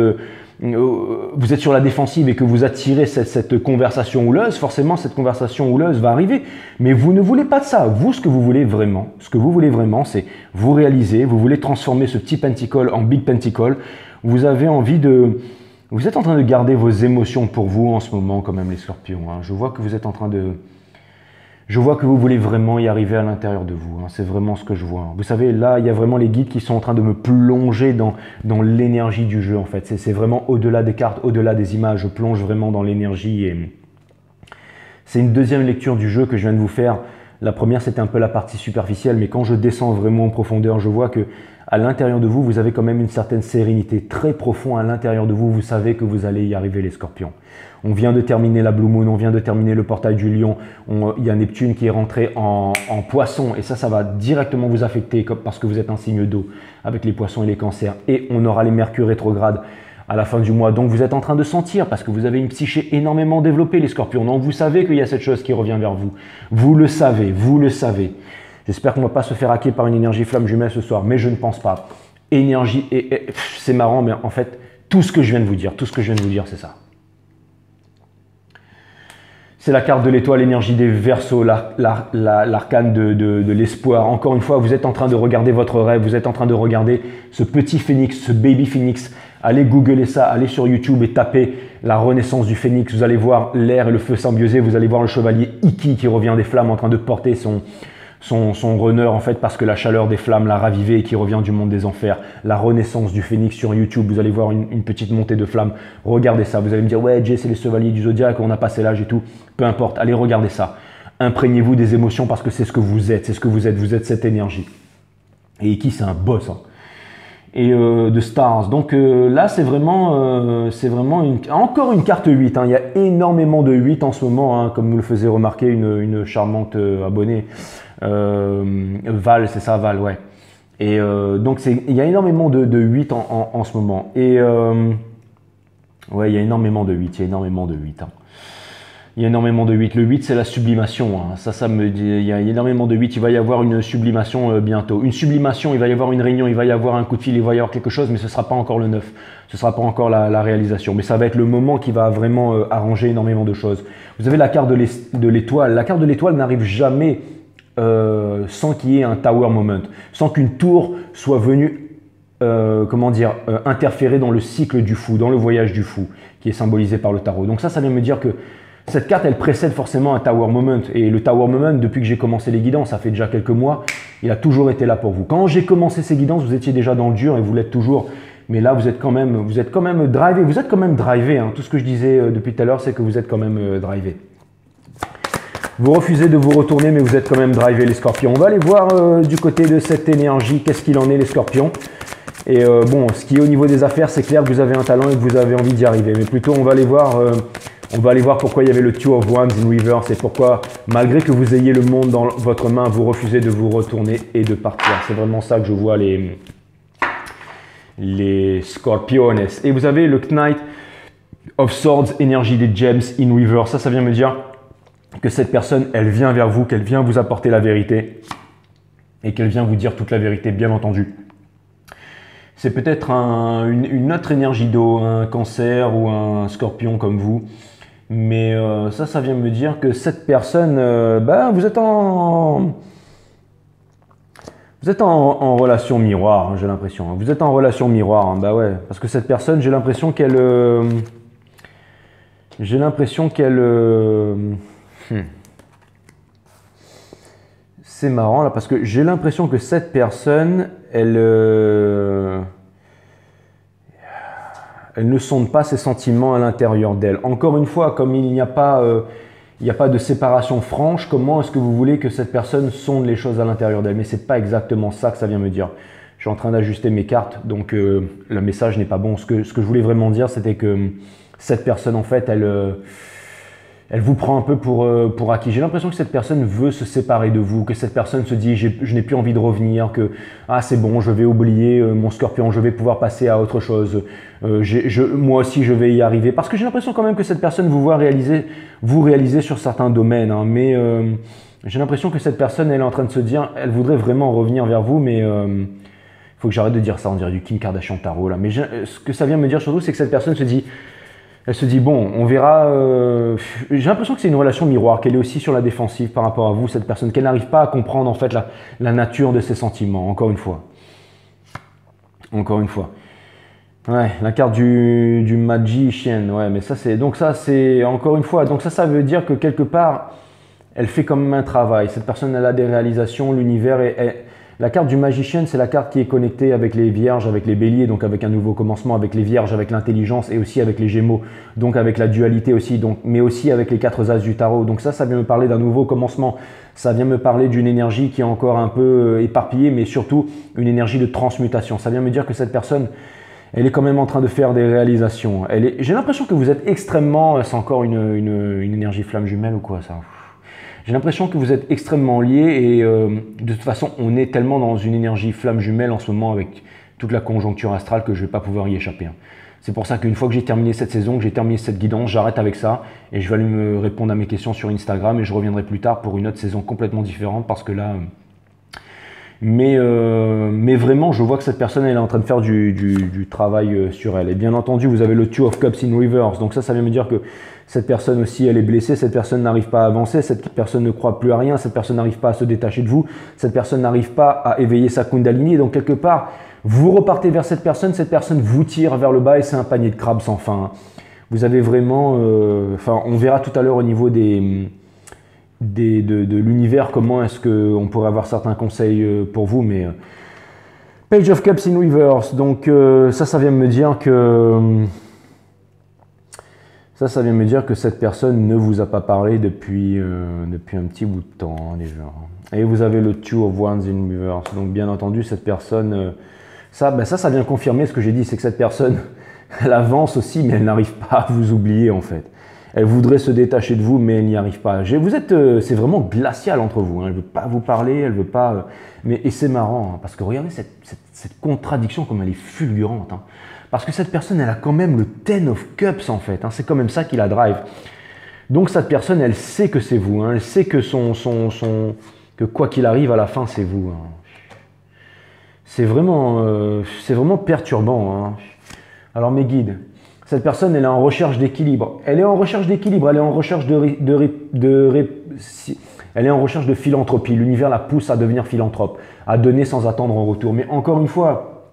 vous êtes sur la défensive et que vous attirez cette conversation houleuse, forcément, cette conversation houleuse va arriver. Mais vous ne voulez pas de ça. Vous, ce que vous voulez vraiment, c'est vous réaliser, vous voulez transformer ce petit pentacle en big pentacle. Vous avez envie de Vous êtes en train de garder vos émotions pour vous en ce moment quand même les scorpions. Hein. Je vois que vous êtes en train de... Je vois que vous voulez vraiment y arriver à l'intérieur de vous. Hein. C'est vraiment ce que je vois. Vous savez, là, il y a vraiment les guides qui sont en train de me plonger dans l'énergie du jeu en fait. C'est vraiment au-delà des cartes, au-delà des images. Je plonge vraiment dans l'énergie et... C'est une deuxième lecture du jeu que je viens de vous faire. La première, c'était un peu la partie superficielle, mais quand je descends vraiment en profondeur, je vois que à l'intérieur de vous, vous avez quand même une certaine sérénité très profonde à l'intérieur de vous. Vous savez que vous allez y arriver, les scorpions. On vient de terminer la Blue Moon, on vient de terminer le portail du lion. Il y a Neptune qui est rentré en poisson et ça va directement vous affecter parce que vous êtes un signe d'eau avec les poissons et les cancers. Et on aura les mercures rétrogrades à la fin du mois. Donc vous êtes en train de sentir, parce que vous avez une psyché énormément développée les scorpions. Donc vous savez qu'il y a cette chose qui revient vers vous. Vous le savez, vous le savez. J'espère qu'on ne va pas se faire hacker par une énergie flamme jumelle ce soir, mais je ne pense pas. Énergie, et c'est marrant, mais en fait, tout ce que je viens de vous dire, c'est ça. C'est la carte de l'étoile, l'énergie des Verseaux, l'arcane de l'espoir. Encore une fois, vous êtes en train de regarder votre rêve, vous êtes en train de regarder ce petit phénix, ce baby phénix. Allez googler ça, allez sur YouTube et tapez la renaissance du phénix. Vous allez voir l'air et le feu symbiosé, vous allez voir le chevalier Iki qui revient des flammes en train de porter son runner en fait parce que la chaleur des flammes l'a ravivé et qui revient du monde des enfers. La renaissance du phénix sur YouTube, vous allez voir une petite montée de flammes. Regardez ça, vous allez me dire ouais Jay c'est les chevaliers du zodiaque, on a passé l'âge et tout. Peu importe, allez regarder ça. Imprégnez-vous des émotions parce que c'est ce que vous êtes, vous êtes cette énergie. Et Iki c'est un boss. Hein. Et de Stars. Donc là, c'est vraiment encore une carte 8. Hein. Il y a énormément de 8 en ce moment, hein, comme nous le faisait remarquer une charmante abonnée. Val, c'est ça, Val, ouais. Et donc, il y a énormément de 8 en ce moment. Et ouais, il y a énormément de 8. Il y a énormément de 8. Hein. Il y a énormément de 8. Le 8, c'est la sublimation. Hein. Ça me dit, il y a énormément de 8. Il va y avoir une sublimation bientôt. Une sublimation, il va y avoir une réunion, il va y avoir un coup de fil, il va y avoir quelque chose, mais ce ne sera pas encore le 9. Ce ne sera pas encore la réalisation. Mais ça va être le moment qui va vraiment arranger énormément de choses. Vous avez la carte de l'étoile. La carte de l'étoile n'arrive jamais sans qu'il y ait un tower moment. Sans qu'une tour soit venue interférer dans le cycle du fou, dans le voyage du fou, qui est symbolisé par le tarot. Donc ça vient me dire que cette carte, elle précède forcément un Tower Moment. Et le Tower Moment, depuis que j'ai commencé les guidances, ça fait déjà quelques mois, il a toujours été là pour vous. Quand j'ai commencé ces guidances, vous étiez déjà dans le dur et vous l'êtes toujours. Mais là, vous êtes quand même drivé. Vous êtes quand même drivé. Hein. Tout ce que je disais depuis tout à l'heure, c'est que vous êtes quand même drivé. Vous refusez de vous retourner, mais vous êtes quand même drivé, les scorpions. On va aller voir du côté de cette énergie, qu'est-ce qu'il en est, les scorpions. Et bon, ce qui est au niveau des affaires, c'est clair que vous avez un talent et que vous avez envie d'y arriver. Mais plutôt, on va aller voir pourquoi il y avait le Two of Wands in Reverse et pourquoi, malgré que vous ayez le monde dans votre main, vous refusez de vous retourner et de partir. C'est vraiment ça que je vois les scorpiones. Et vous avez le Knight of Swords, énergie des Gems in Reverse. Ça vient me dire que cette personne, elle vient vers vous, qu'elle vient vous apporter la vérité et qu'elle vient vous dire toute la vérité, bien entendu. C'est peut-être une autre énergie d'eau, un cancer ou un scorpion comme vous. Mais ça vient me dire que cette personne, vous êtes en relation miroir, hein, j'ai l'impression. Vous êtes en relation miroir, hein, bah ouais. Parce que cette personne, j'ai l'impression qu'elle... C'est marrant là, parce que j'ai l'impression que cette personne, elle ne sonde pas ses sentiments à l'intérieur d'elle. Encore une fois, comme il n'y a pas de séparation franche, comment est-ce que vous voulez que cette personne sonde les choses à l'intérieur d'elle? Mais c'est pas exactement ça que ça vient me dire. Je suis en train d'ajuster mes cartes, donc le message n'est pas bon. Ce que je voulais vraiment dire, c'était que cette personne, en fait, elle vous prend un peu pour acquis. J'ai l'impression que cette personne veut se séparer de vous, que cette personne se dit je n'ai plus envie de revenir, que c'est bon, je vais oublier mon scorpion, je vais pouvoir passer à autre chose, moi aussi je vais y arriver. Parce que j'ai l'impression quand même que cette personne vous voit réaliser sur certains domaines, hein, mais j'ai l'impression que cette personne elle est en train de se dire, elle voudrait vraiment revenir vers vous, mais il faut que j'arrête de dire ça, on dirait du Kim Kardashian tarot là. Mais ce que ça vient me dire surtout, c'est que cette personne se dit, bon, on verra. J'ai l'impression que c'est une relation miroir, qu'elle est aussi sur la défensive par rapport à vous, cette personne, qu'elle n'arrive pas à comprendre en fait la nature de ses sentiments, encore une fois. Encore une fois. Ouais, la carte du Magician, ouais, mais ça c'est. Donc ça c'est encore une fois, donc ça veut dire que quelque part, elle fait quand même un travail. Cette personne, elle a des réalisations, l'univers est. La carte du Magician, c'est la carte qui est connectée avec les vierges, avec les béliers, donc avec un nouveau commencement, avec les vierges, avec l'intelligence et aussi avec les gémeaux, donc avec la dualité aussi, donc, mais aussi avec les 4 as du tarot. Donc ça vient me parler d'un nouveau commencement. Ça vient me parler d'une énergie qui est encore un peu éparpillée, mais surtout une énergie de transmutation. Ça vient me dire que cette personne, elle est quand même en train de faire des réalisations. J'ai l'impression que vous êtes extrêmement... C'est encore une énergie flamme jumelle ou quoi ça? J'ai l'impression que vous êtes extrêmement liés et de toute façon, on est tellement dans une énergie flamme jumelle en ce moment avec toute la conjoncture astrale que je ne vais pas pouvoir y échapper. C'est pour ça qu'une fois que j'ai terminé cette saison, que j'ai terminé cette guidance, j'arrête avec ça et je vais aller me répondre à mes questions sur Instagram et je reviendrai plus tard pour une autre saison complètement différente parce que là... Mais vraiment, je vois que cette personne, elle est en train de faire du travail sur elle. Et bien entendu, vous avez le Two of Cups in reverse. Donc ça vient me dire que cette personne aussi, elle est blessée. Cette personne n'arrive pas à avancer. Cette personne ne croit plus à rien. Cette personne n'arrive pas à se détacher de vous. Cette personne n'arrive pas à éveiller sa Kundalini. Et donc quelque part, vous repartez vers cette personne vous tire vers le bas et c'est un panier de crabes sans fin. Vous avez vraiment... on verra tout à l'heure au niveau de l'univers, comment est-ce qu'on pourrait avoir certains conseils pour vous, mais Page of Cups in reverse, donc ça vient me dire que ça vient me dire que cette personne ne vous a pas parlé depuis un petit bout de temps déjà. Et vous avez le Two of Wands in reverse, donc bien entendu cette personne, ça vient confirmer ce que j'ai dit, c'est que cette personne, elle avance aussi, mais elle n'arrive pas à vous oublier en fait. Elle voudrait se détacher de vous, mais elle n'y arrive pas. C'est vraiment glacial entre vous. Elle ne veut pas vous parler, elle veut pas. Et c'est marrant, parce que regardez cette contradiction comme elle est fulgurante. Parce que cette personne, elle a quand même le Ten of Cups en fait. C'est quand même ça qui la drive. Donc cette personne, elle sait que c'est vous. Elle sait que que quoi qu'il arrive à la fin, c'est vous. C'est vraiment perturbant. Alors mes guides. Cette personne, elle est en recherche d'équilibre. Elle est en recherche d'équilibre, elle est en recherche elle est en recherche de philanthropie. L'univers la pousse à devenir philanthrope, à donner sans attendre en retour. Mais encore une fois,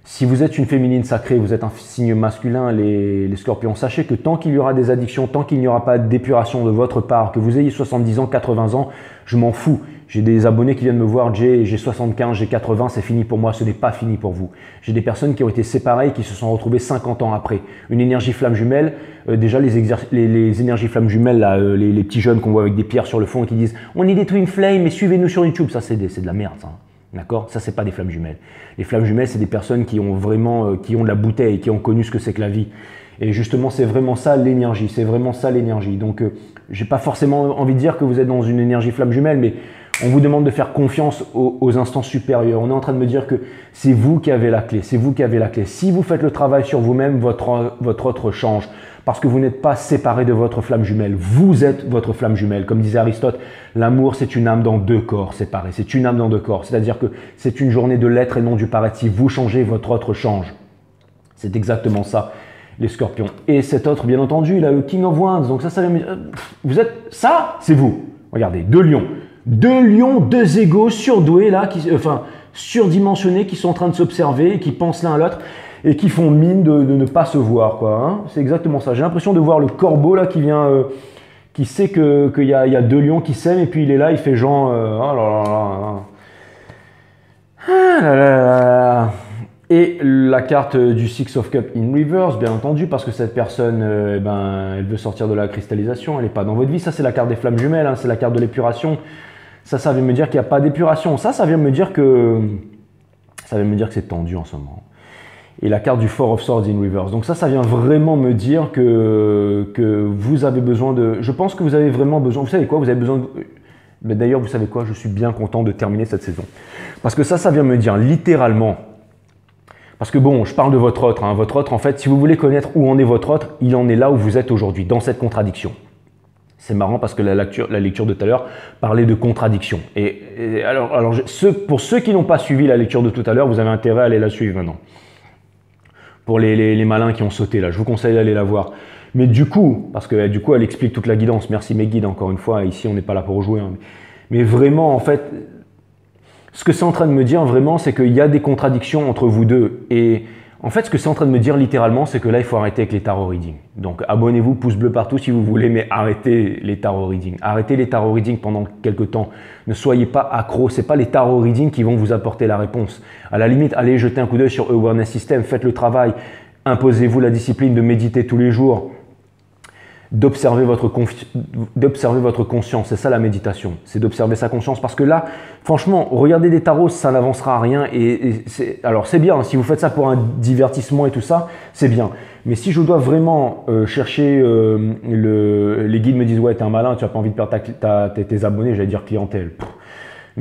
si vous êtes une féminine sacrée, vous êtes un signe masculin, les scorpions, sachez que tant qu'il y aura des addictions, tant qu'il n'y aura pas d'épuration de votre part, que vous ayez 70 ans, 80 ans, je m'en fous. J'ai des abonnés qui viennent me voir, j'ai 75, j'ai 80, c'est fini pour moi, ce n'est pas fini pour vous. J'ai des personnes qui ont été séparées et qui se sont retrouvées 50 ans après. Une énergie flamme jumelle, déjà les énergies flammes jumelles, là, les petits jeunes qu'on voit avec des pierres sur le fond et qui disent « On est des Twin Flames, mais suivez-nous sur YouTube », ça c'est de la merde ça. D'accord? Ça c'est pas des flammes jumelles. Les flammes jumelles, c'est des personnes qui ont vraiment, qui ont de la bouteille, qui ont connu ce que c'est que la vie. Et justement, c'est vraiment ça l'énergie, c'est vraiment ça l'énergie. Donc, j'ai pas forcément envie de dire que vous êtes dans une énergie flamme jumelle, mais on vous demande de faire confiance aux instances supérieures. On est en train de me dire que c'est vous qui avez la clé, c'est vous qui avez la clé. Si vous faites le travail sur vous-même, votre autre change. Parce que vous n'êtes pas séparé de votre flamme jumelle. Vous êtes votre flamme jumelle. Comme disait Aristote, l'amour, c'est une âme dans 2 corps séparés. C'est une âme dans 2 corps. C'est-à-dire que c'est une journée de l'être et non du paraître. Si vous changez, votre autre change. C'est exactement ça, les scorpions. Et cet autre, bien entendu, il a le King of Wands. Donc ça vous êtes... Ça, c'est vous. Regardez, 2 lions. 2 lions, 2 égaux surdoués, là, surdimensionnés, qui sont en train de s'observer, qui pensent l'un à l'autre et qui font mine de ne pas se voir, quoi. C'est exactement ça. J'ai l'impression de voir le corbeau là qui vient, qui sait qu'il y a 2 lions qui s'aiment et puis il est là, il fait genre, oh là là là. Ah là là là. Et la carte du Six of Cups in reverse, bien entendu, parce que cette personne, elle veut sortir de la cristallisation, elle n'est pas dans votre vie. Ça, c'est la carte des flammes jumelles, c'est la carte de l'épuration. Ça vient me dire qu'il n'y a pas d'épuration. Ça vient me dire que c'est tendu en ce moment. Et la carte du Four of Swords in reverse. Donc ça vient vraiment me dire que vous avez besoin de... Je pense que vous avez vraiment besoin... Vous savez quoi? Vous avez besoin de... Mais d'ailleurs, vous savez quoi? Je suis bien content de terminer cette saison. Parce que ça vient me dire littéralement... Parce que bon, je parle de votre autre. Votre autre, en fait, si vous voulez connaître où en est votre autre, il en est là où vous êtes aujourd'hui, dans cette contradiction. C'est marrant parce que la lecture de tout à l'heure parlait de contradiction. Pour ceux qui n'ont pas suivi la lecture de tout à l'heure, vous avez intérêt à aller la suivre maintenant. Pour les malins qui ont sauté là, je vous conseille d'aller la voir. Mais du coup, parce que du coup elle explique toute la guidance, merci mes guides encore une fois, ici on n'est pas là pour jouer. Mais vraiment en fait, ce que c'est en train de me dire vraiment, c'est qu'il y a des contradictions entre vous deux. Et En fait, ce que c'est en train de me dire littéralement, c'est que là, il faut arrêter avec les tarot readings. Donc, abonnez-vous, pouce bleu partout si vous voulez, mais arrêtez les tarot readings. Arrêtez les tarot readings pendant quelques temps. Ne soyez pas accro. C'est pas les tarot readings qui vont vous apporter la réponse. À la limite, allez jeter un coup d'œil sur Awareness System, faites le travail, imposez-vous la discipline de méditer tous les jours, d'observer votre conscience. C'est ça la méditation, c'est d'observer sa conscience. Parce que là, franchement, regarder des tarots, ça n'avancera à rien. Alors c'est bien, si vous faites ça pour un divertissement et tout ça, c'est bien. Mais si je dois vraiment chercher, les guides me disent « Ouais, t'es un malin, tu n'as pas envie de perdre tes abonnés », j'allais dire clientèle.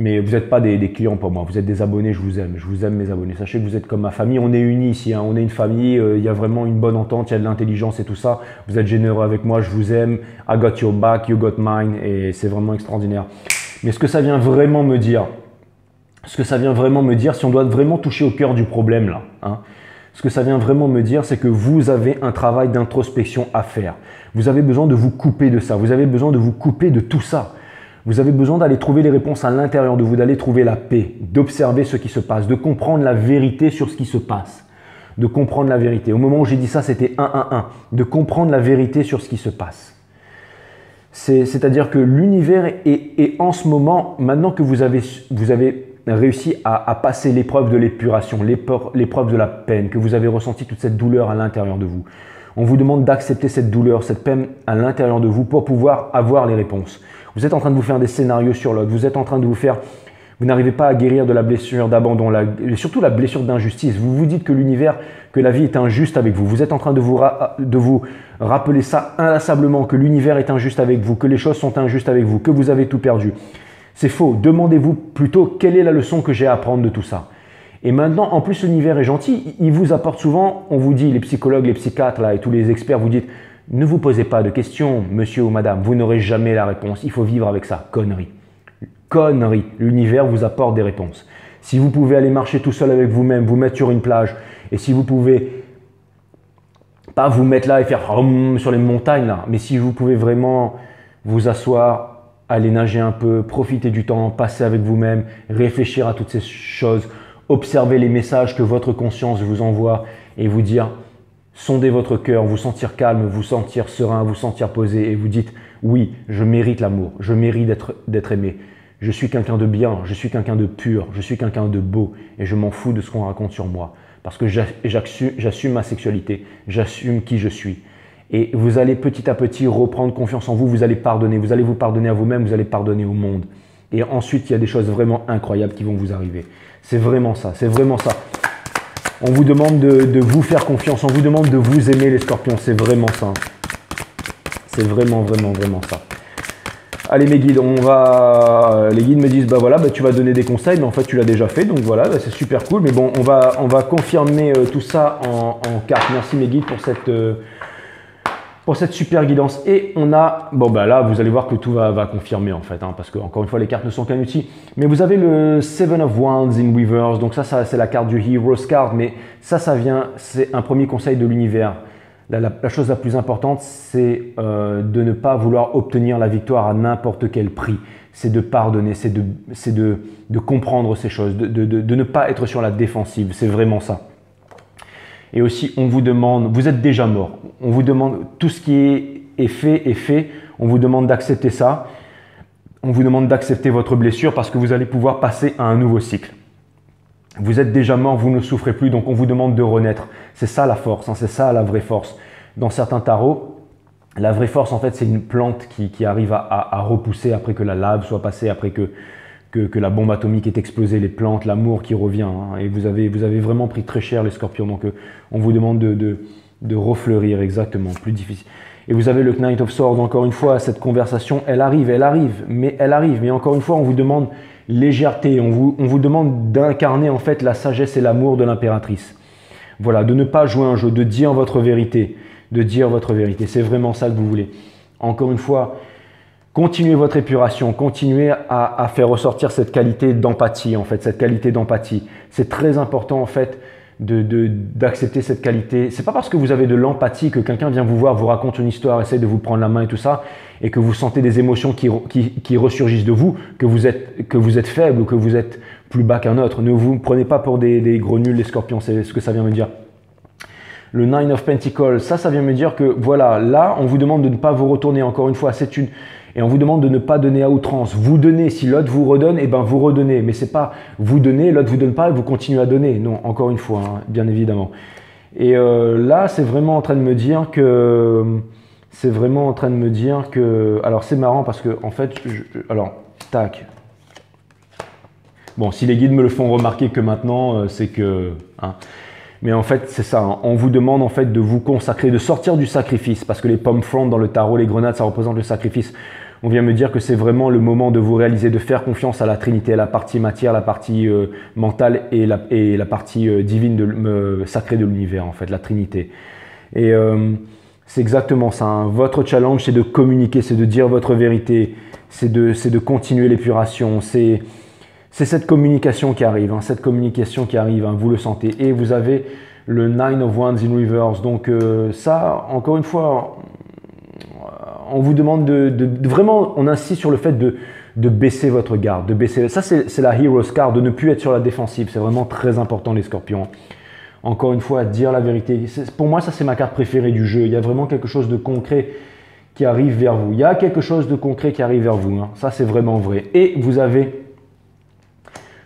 Mais vous n'êtes pas des clients pour moi, vous êtes des abonnés, je vous aime mes abonnés. Sachez que vous êtes comme ma famille, on est unis ici, hein. On est une famille, il y a vraiment une bonne entente, il y a de l'intelligence et tout ça. Vous êtes généreux avec moi, je vous aime, I got your back, you got mine, et c'est vraiment extraordinaire. Mais ce que ça vient vraiment me dire, si on doit vraiment toucher au cœur du problème là, hein, ce que ça vient vraiment me dire, c'est que vous avez un travail d'introspection à faire. Vous avez besoin de vous couper de ça, vous avez besoin de vous couper de tout ça. Vous avez besoin d'aller trouver les réponses à l'intérieur de vous, d'aller trouver la paix, d'observer ce qui se passe, de comprendre la vérité sur ce qui se passe. De comprendre la vérité. Au moment où j'ai dit ça, c'était 1-1-1. De comprendre la vérité sur ce qui se passe. C'est-à-dire que l'univers est en ce moment, maintenant que vous avez réussi à passer l'épreuve de l'épuration, l'épreuve de la peine, que vous avez ressenti toute cette douleur à l'intérieur de vous. On vous demande d'accepter cette douleur, cette peine à l'intérieur de vous pour pouvoir avoir les réponses. Vous êtes en train de vous faire des scénarios sur l'autre, vous êtes en train de vous n'arrivez pas à guérir de la blessure d'abandon, surtout la blessure d'injustice. Vous vous dites que l'univers, que la vie est injuste avec vous. Vous êtes en train de vous rappeler ça inlassablement, que l'univers est injuste avec vous, que les choses sont injustes avec vous, que vous avez tout perdu. C'est faux. Demandez-vous plutôt quelle est la leçon que j'ai à apprendre de tout ça. Et maintenant, en plus, l'univers est gentil. Il vous apporte souvent, on vous dit, les psychologues, les psychiatres là, et tous les experts vous dites, ne vous posez pas de questions, monsieur ou madame, vous n'aurez jamais la réponse, il faut vivre avec ça. Connerie. Connerie. L'univers vous apporte des réponses. Si vous pouvez aller marcher tout seul avec vous-même, vous mettre sur une plage, et si vous pouvez pas vous mettre là et faire sur les montagnes là, mais si vous pouvez vraiment vous asseoir, aller nager un peu, profiter du temps, passer avec vous-même, réfléchir à toutes ces choses, observer les messages que votre conscience vous envoie et vous dire, sondez votre cœur, vous sentir calme, vous sentir serein, vous sentir posé et vous dites oui, je mérite l'amour, je mérite d'être aimé. Je suis quelqu'un de bien, je suis quelqu'un de pur, je suis quelqu'un de beau et je m'en fous de ce qu'on raconte sur moi parce que j'assume ma sexualité, j'assume qui je suis. Et vous allez petit à petit reprendre confiance en vous, vous allez vous pardonner à vous-même, vous allez pardonner au monde. Et ensuite, il y a des choses vraiment incroyables qui vont vous arriver. C'est vraiment ça, c'est vraiment ça. On vous demande de vous faire confiance, on vous demande de vous aimer les scorpions, c'est vraiment ça. C'est vraiment, vraiment, vraiment ça. Allez mes guides, les guides me disent, bah voilà, bah tu vas donner des conseils, mais en fait tu l'as déjà fait, donc voilà, bah c'est super cool. Mais bon, on va confirmer tout ça en carte. Merci mes guides pour cette super guidance. Et on a, bon bah là vous allez voir que tout va confirmer en fait, hein, parce que encore une fois les cartes ne sont qu'un outil. Mais vous avez le Seven of Wands in reverse, donc ça c'est la carte du Hero's card, mais ça c'est un premier conseil de l'univers. La chose la plus importante, c'est de ne pas vouloir obtenir la victoire à n'importe quel prix. C'est de pardonner, c'est de comprendre ces choses, de ne pas être sur la défensive, c'est vraiment ça. Et aussi, on vous demande, vous êtes déjà mort, on vous demande, tout ce qui est fait, on vous demande d'accepter ça, on vous demande d'accepter votre blessure parce que vous allez pouvoir passer à un nouveau cycle. Vous êtes déjà mort, vous ne souffrez plus, donc on vous demande de renaître. C'est ça la force, hein, c'est ça la vraie force. Dans certains tarots, la vraie force en fait c'est une plante qui arrive à repousser après que la lave soit passée, après que la bombe atomique ait explosé, les plantes, l'amour qui revient. Hein, et vous avez vraiment pris très cher les scorpions, donc on vous demande de refleurir exactement, plus difficile. Et vous avez le Knight of Swords, encore une fois, cette conversation, elle arrive, mais encore une fois, on vous demande légèreté, on vous demande d'incarner en fait la sagesse et l'amour de l'impératrice. Voilà, de ne pas jouer un jeu, de dire votre vérité, c'est vraiment ça que vous voulez. Encore une fois, continuez votre épuration, continuez à faire ressortir cette qualité d'empathie en fait, cette qualité d'empathie. C'est très important en fait d'accepter cette qualité. C'est pas parce que vous avez de l'empathie que quelqu'un vient vous voir, vous raconte une histoire, essaie de vous prendre la main et tout ça, et que vous sentez des émotions qui ressurgissent de vous, que vous êtes faible ou que vous êtes plus bas qu'un autre. Ne vous prenez pas pour des gros nuls les scorpions, c'est ce que ça vient me dire. Le Nine of Pentacles, ça vient me dire que voilà, là, on vous demande de ne pas vous retourner. Encore une fois, et on vous demande de ne pas donner à outrance. Vous donnez, si l'autre vous redonne, et ben vous redonnez. Mais c'est pas vous donnez, l'autre vous donne pas et vous continuez à donner. Non, encore une fois, hein, bien évidemment. Et là, c'est vraiment en train de me dire que... Alors, c'est marrant parce que, en fait, alors, tac. Bon, si les guides me le font remarquer que maintenant, c'est que... Hein, mais en fait, c'est ça. Hein, on vous demande en fait de vous consacrer, de sortir du sacrifice. Parce que les pommes front dans le tarot, les grenades, ça représente le sacrifice. On vient me dire que c'est vraiment le moment de vous réaliser, de faire confiance à la Trinité, à la partie matière, la partie mentale et la partie divine, sacrée de l'univers, en fait, la Trinité. Et c'est exactement ça. Hein. Votre challenge, c'est de communiquer, c'est de dire votre vérité, c'est de continuer l'épuration. C'est cette communication qui arrive, hein, hein, vous le sentez. Et vous avez le Nine of Wands in reverse. Donc ça, encore une fois, on vous demande de vraiment, on insiste sur le fait de baisser votre garde, ça c'est la Hero's Card, de ne plus être sur la défensive. C'est vraiment très important les scorpions. Encore une fois, dire la vérité. Pour moi, ça c'est ma carte préférée du jeu. Il y a vraiment quelque chose de concret qui arrive vers vous. Il y a quelque chose de concret qui arrive vers vous. Hein. Ça c'est vraiment vrai. Et vous avez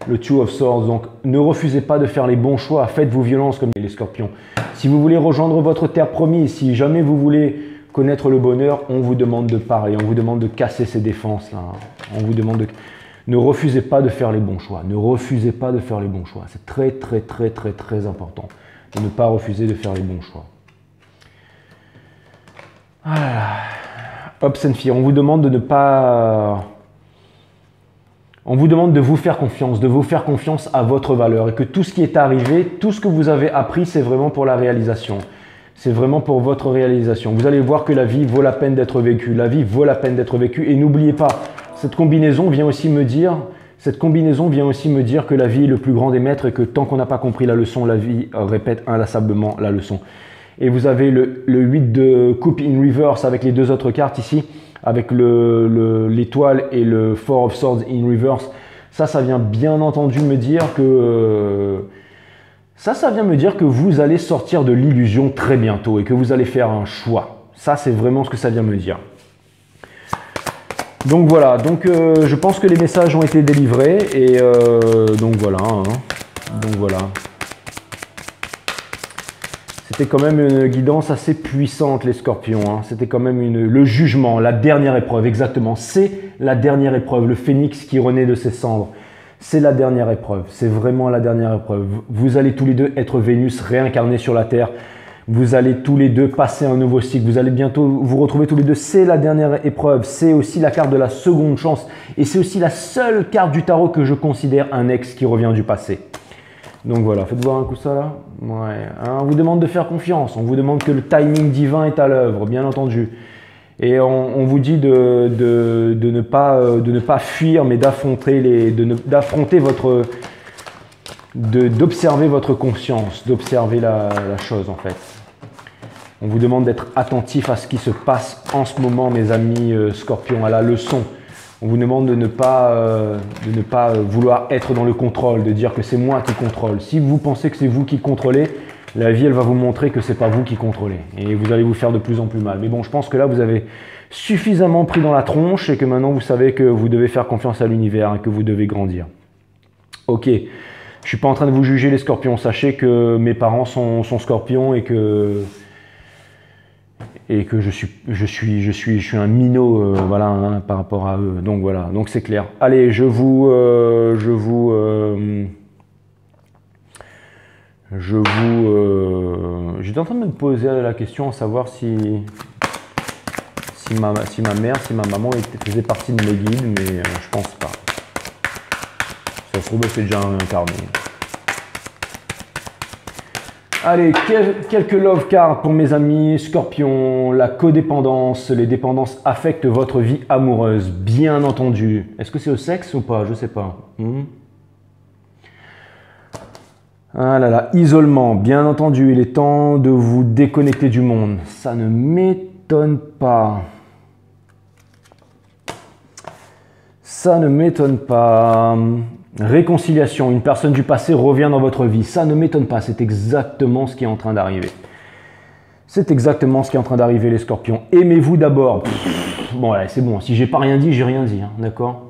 le Two of Swords, donc ne refusez pas de faire les bons choix, faites-vous violence comme les scorpions. Si vous voulez rejoindre votre terre promise, si jamais vous voulez connaître le bonheur, on vous demande de parler, on vous demande de casser ces défenses-là. On vous demande de... Ne refusez pas de faire les bons choix, ne refusez pas de faire les bons choix. C'est très très très très très important de ne pas refuser de faire les bons choix. Voilà. Hopes and Fear, on vous demande de ne pas... On vous demande de vous faire confiance à votre valeur et que tout ce qui est arrivé, tout ce que vous avez appris, c'est vraiment pour la réalisation. C'est vraiment pour votre réalisation. Vous allez voir que la vie vaut la peine d'être vécue. La vie vaut la peine d'être vécue. Et n'oubliez pas, cette combinaison vient aussi me dire que la vie est le plus grand des maîtres et que tant qu'on n'a pas compris la leçon, la vie répète inlassablement la leçon. Et vous avez le 8 de coupe in reverse avec les deux autres cartes ici, avec l'étoile et le Four of Swords in reverse. Ça vient bien entendu me dire que... Ça vient me dire que vous allez sortir de l'illusion très bientôt et que vous allez faire un choix. Ça, c'est vraiment ce que ça vient me dire. Donc voilà, je pense que les messages ont été délivrés et donc voilà. Hein. Donc voilà. C'était quand même une guidance assez puissante, les scorpions. Hein. C'était quand même le jugement, la dernière épreuve, exactement. C'est la dernière épreuve, le phénix qui renaît de ses cendres. C'est la dernière épreuve, c'est vraiment la dernière épreuve. Vous allez tous les deux être Vénus réincarnée sur la Terre. Vous allez tous les deux passer un nouveau cycle. Vous allez bientôt vous retrouver tous les deux. C'est la dernière épreuve. C'est aussi la carte de la seconde chance. Et c'est aussi la seule carte du tarot que je considère un ex qui revient du passé. Donc voilà, faites voir un coup ça là. Ouais. Hein, on vous demande de faire confiance. On vous demande que le timing divin est à l'œuvre, bien entendu. Et on vous dit de ne pas fuir, mais d'observer votre conscience, d'observer la chose en fait. On vous demande d'être attentif à ce qui se passe en ce moment, mes amis scorpions, à la leçon. On vous demande de ne pas vouloir être dans le contrôle, de dire que c'est moi qui contrôle. Si vous pensez que c'est vous qui contrôlez, la vie, elle va vous montrer que c'est pas vous qui contrôlez. Et vous allez vous faire de plus en plus mal. Mais bon, je pense que là, vous avez suffisamment pris dans la tronche et que maintenant, vous savez que vous devez faire confiance à l'univers et que vous devez grandir. Ok, je suis pas en train de vous juger les scorpions. Sachez que mes parents sont scorpions et que je suis un minot voilà, hein, par rapport à eux. Donc voilà, donc c'est clair. Allez, j'étais en train de me poser la question à savoir si ma maman faisait partie de mes guides, mais je pense pas. Ça se trouve, c'est déjà incarné. Allez, quelques love cards pour mes amis scorpions. La codépendance, les dépendances affectent votre vie amoureuse, bien entendu. Est-ce que c'est au sexe ou pas? Je sais pas. Ah là là, isolement, bien entendu, il est temps de vous déconnecter du monde. Ça ne m'étonne pas. Ça ne m'étonne pas. Réconciliation, une personne du passé revient dans votre vie. Ça ne m'étonne pas, c'est exactement ce qui est en train d'arriver. C'est exactement ce qui est en train d'arriver, les scorpions. Aimez-vous d'abord. Bon, ouais, c'est bon. Si j'ai pas rien dit, j'ai rien dit. Hein, d'accord?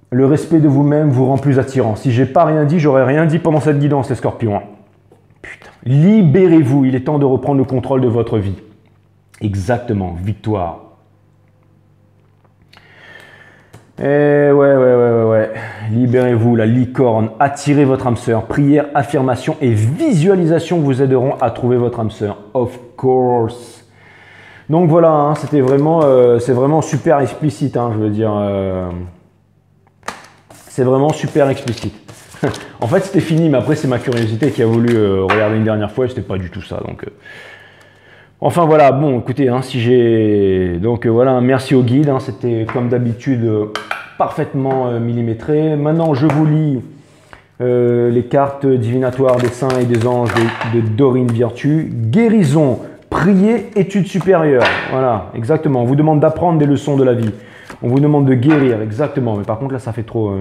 Le respect de vous-même vous rend plus attirant. Si j'ai pas rien dit, j'aurais rien dit pendant cette guidance, les scorpions. Hein. Putain. Libérez-vous. Il est temps de reprendre le contrôle de votre vie. Exactement. Victoire. Ouais. Libérez-vous, la licorne. Attirez votre âme sœur. Prière, affirmation et visualisation vous aideront à trouver votre âme sœur. Of course. Donc voilà, hein, c'était vraiment, c'est vraiment super explicite. Hein, je veux dire, c'est vraiment super explicite. En fait, c'était fini, mais après, c'est ma curiosité qui a voulu regarder une dernière fois et c'était pas du tout ça. Donc, enfin voilà, bon, écoutez, hein, si j'ai... Donc voilà, merci au guide, hein, c'était comme d'habitude parfaitement millimétré. Maintenant, je vous lis les cartes divinatoires des saints et des anges de Dorine Virtue. Guérison, prier, études supérieures. Voilà, exactement. On vous demande d'apprendre des leçons de la vie. On vous demande de guérir, exactement. Mais par contre, là, ça fait trop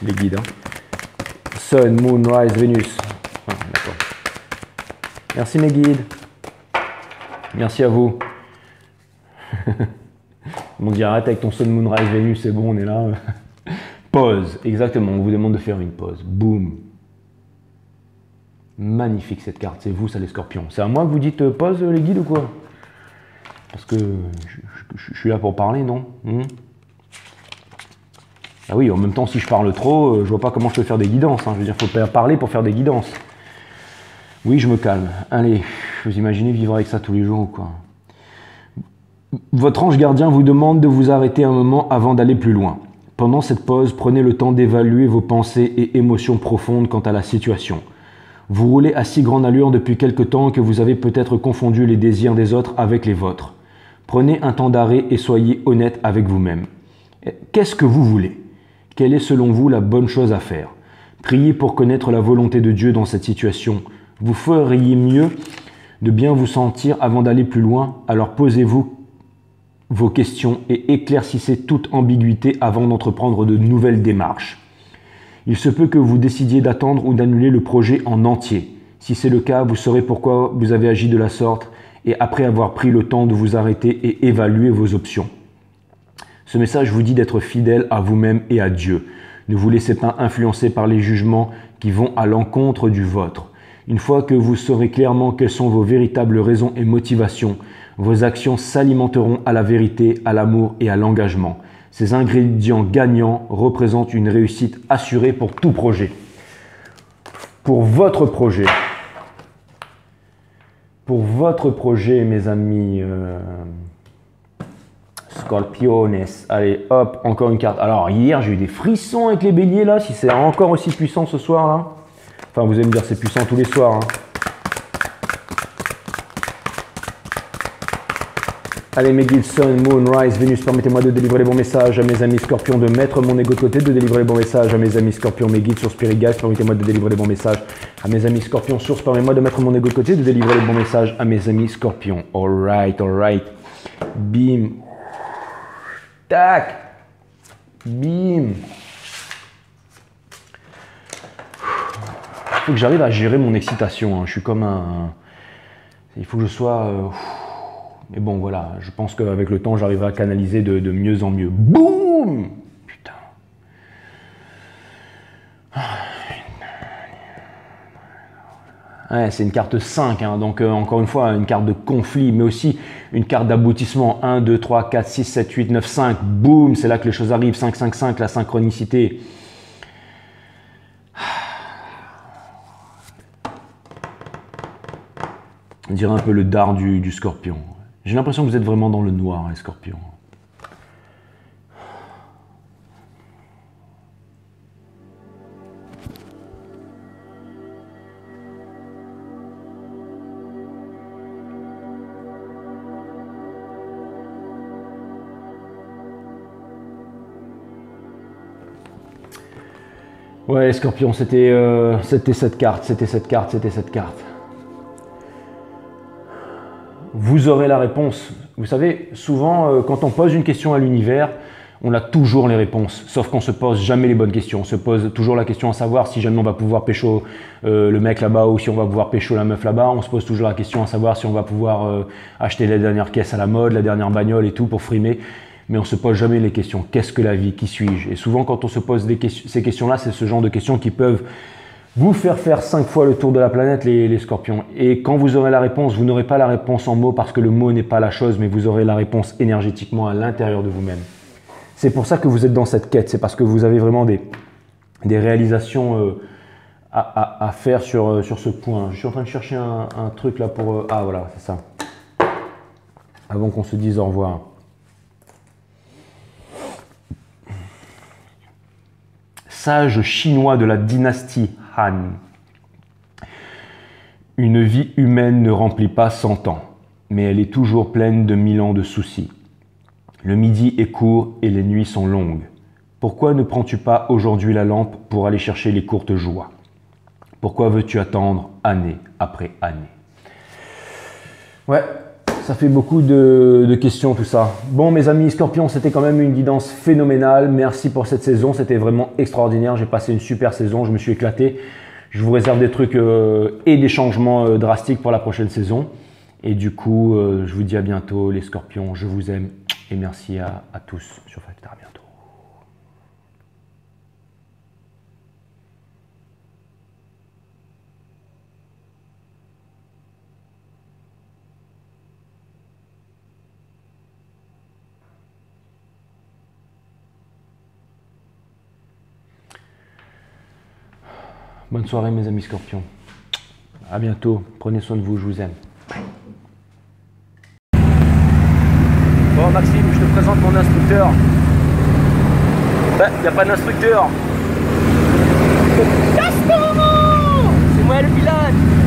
les guides. Hein. Sun, Moon, Rise, Vénus. Ah, d'accord. Merci mes guides. Merci à vous. On dit arrête avec ton Sun, Moon, Rise, Vénus, c'est bon, on est là. Pause, exactement, on vous demande de faire une pause. Boum. Magnifique cette carte, c'est vous ça les scorpions. C'est à moi que vous dites pause les guides ou quoi? Parce que je suis là pour parler, non? Ah oui, en même temps, si je parle trop, je vois pas comment je peux faire des guidances. Hein. Je veux dire, il faut parler pour faire des guidances. Oui, je me calme. Allez, vous imaginez vivre avec ça tous les jours ou quoi? Votre ange gardien vous demande de vous arrêter un moment avant d'aller plus loin. Pendant cette pause, prenez le temps d'évaluer vos pensées et émotions profondes quant à la situation. Vous roulez à si grande allure depuis quelque temps que vous avez peut-être confondu les désirs des autres avec les vôtres. Prenez un temps d'arrêt et soyez honnête avec vous-même. Qu'est-ce que vous voulez? Quelle est selon vous la bonne chose à faire? Priez pour connaître la volonté de Dieu dans cette situation. Vous feriez mieux de bien vous sentir avant d'aller plus loin, alors posez-vous vos questions et éclaircissez toute ambiguïté avant d'entreprendre de nouvelles démarches. Il se peut que vous décidiez d'attendre ou d'annuler le projet en entier. Si c'est le cas, vous saurez pourquoi vous avez agi de la sorte et après avoir pris le temps de vous arrêter et évaluer vos options. Ce message vous dit d'être fidèle à vous-même et à Dieu. Ne vous laissez pas influencer par les jugements qui vont à l'encontre du vôtre. Une fois que vous saurez clairement quelles sont vos véritables raisons et motivations, vos actions s'alimenteront à la vérité, à l'amour et à l'engagement. Ces ingrédients gagnants représentent une réussite assurée pour tout projet. Pour votre projet. Pour votre projet, mes amis Scorpiones. Allez, hop, encore une carte. Alors, hier, j'ai eu des frissons avec les béliers, là, si c'est encore aussi puissant ce soir, là. Enfin, vous allez me dire, c'est puissant tous les soirs, hein. Allez mes guides, Sun, Moon, Rise, Vénus, permettez-moi de délivrer les bons messages à mes amis scorpions, de mettre mon ego de côté, de délivrer les bons messages à mes amis scorpions, mes guides sur Spirit Guides, permettez-moi de délivrer les bons messages à mes amis scorpions, source, permettez-moi de mettre mon ego de côté, de délivrer les bons messages à mes amis scorpions. Alright. Bim. Tac. Bim. Il faut que j'arrive à gérer mon excitation, hein. Je suis comme un... Il faut que je sois... Mais bon, voilà, je pense qu'avec le temps, j'arriverai à canaliser de mieux en mieux. Boum! Putain. Ouais, c'est une carte 5, hein, donc encore une fois, une carte de conflit, mais aussi une carte d'aboutissement. 1, 2, 3, 4, 6, 7, 8, 9, 5. Boum! C'est là que les choses arrivent. 5, 5, 5, la synchronicité. On dirait un peu le dard du scorpion. J'ai l'impression que vous êtes vraiment dans le noir, les scorpions. Ouais, les scorpions, c'était cette carte. Vous aurez la réponse. Vous savez, souvent, quand on pose une question à l'univers, On a toujours les réponses, sauf qu'on se pose jamais les bonnes questions. On se pose toujours la question à savoir si jamais on va pouvoir pécho le mec là-bas ou si on va pouvoir pécho la meuf là-bas. On se pose toujours la question à savoir si on va pouvoir acheter la dernière caisse à la mode, la dernière bagnole et tout pour frimer. Mais on se pose jamais les questions. Qu'est-ce que la vie? Qui suis-je? Et souvent, quand on se pose ces questions-là, c'est ce genre de questions qui peuvent vous faire 5 fois le tour de la planète, les scorpions. Et quand vous aurez la réponse, vous n'aurez pas la réponse en mots parce que le mot n'est pas la chose, mais vous aurez la réponse énergétiquement à l'intérieur de vous-même. C'est pour ça que vous êtes dans cette quête. C'est parce que vous avez vraiment des réalisations à faire sur ce point. Je suis en train de chercher un truc là pour... ah voilà, c'est ça. Avant qu'on se dise au revoir. Sage chinois de la dynastie Han. Une vie humaine ne remplit pas 100 ans, mais elle est toujours pleine de 1000 ans de soucis. Le midi est court et les nuits sont longues. Pourquoi ne prends-tu pas aujourd'hui la lampe pour aller chercher les courtes joies? Pourquoi veux-tu attendre année après année? Ouais, ça fait beaucoup de questions tout ça. Bon mes amis scorpions, c'était quand même une guidance phénoménale. Merci pour cette saison, c'était vraiment extraordinaire. J'ai passé une super saison, je me suis éclaté. Je vous réserve des trucs et des changements drastiques pour la prochaine saison. Et du coup, je vous dis à bientôt les scorpions, je vous aime et merci à tous sur Factor. À bientôt. Bonne soirée mes amis scorpions. À bientôt. Prenez soin de vous, je vous aime. Bye. Bon Maxime, je te présente mon instructeur. Il n'y a pas d'instructeur. Gaston! C'est moi le pilote.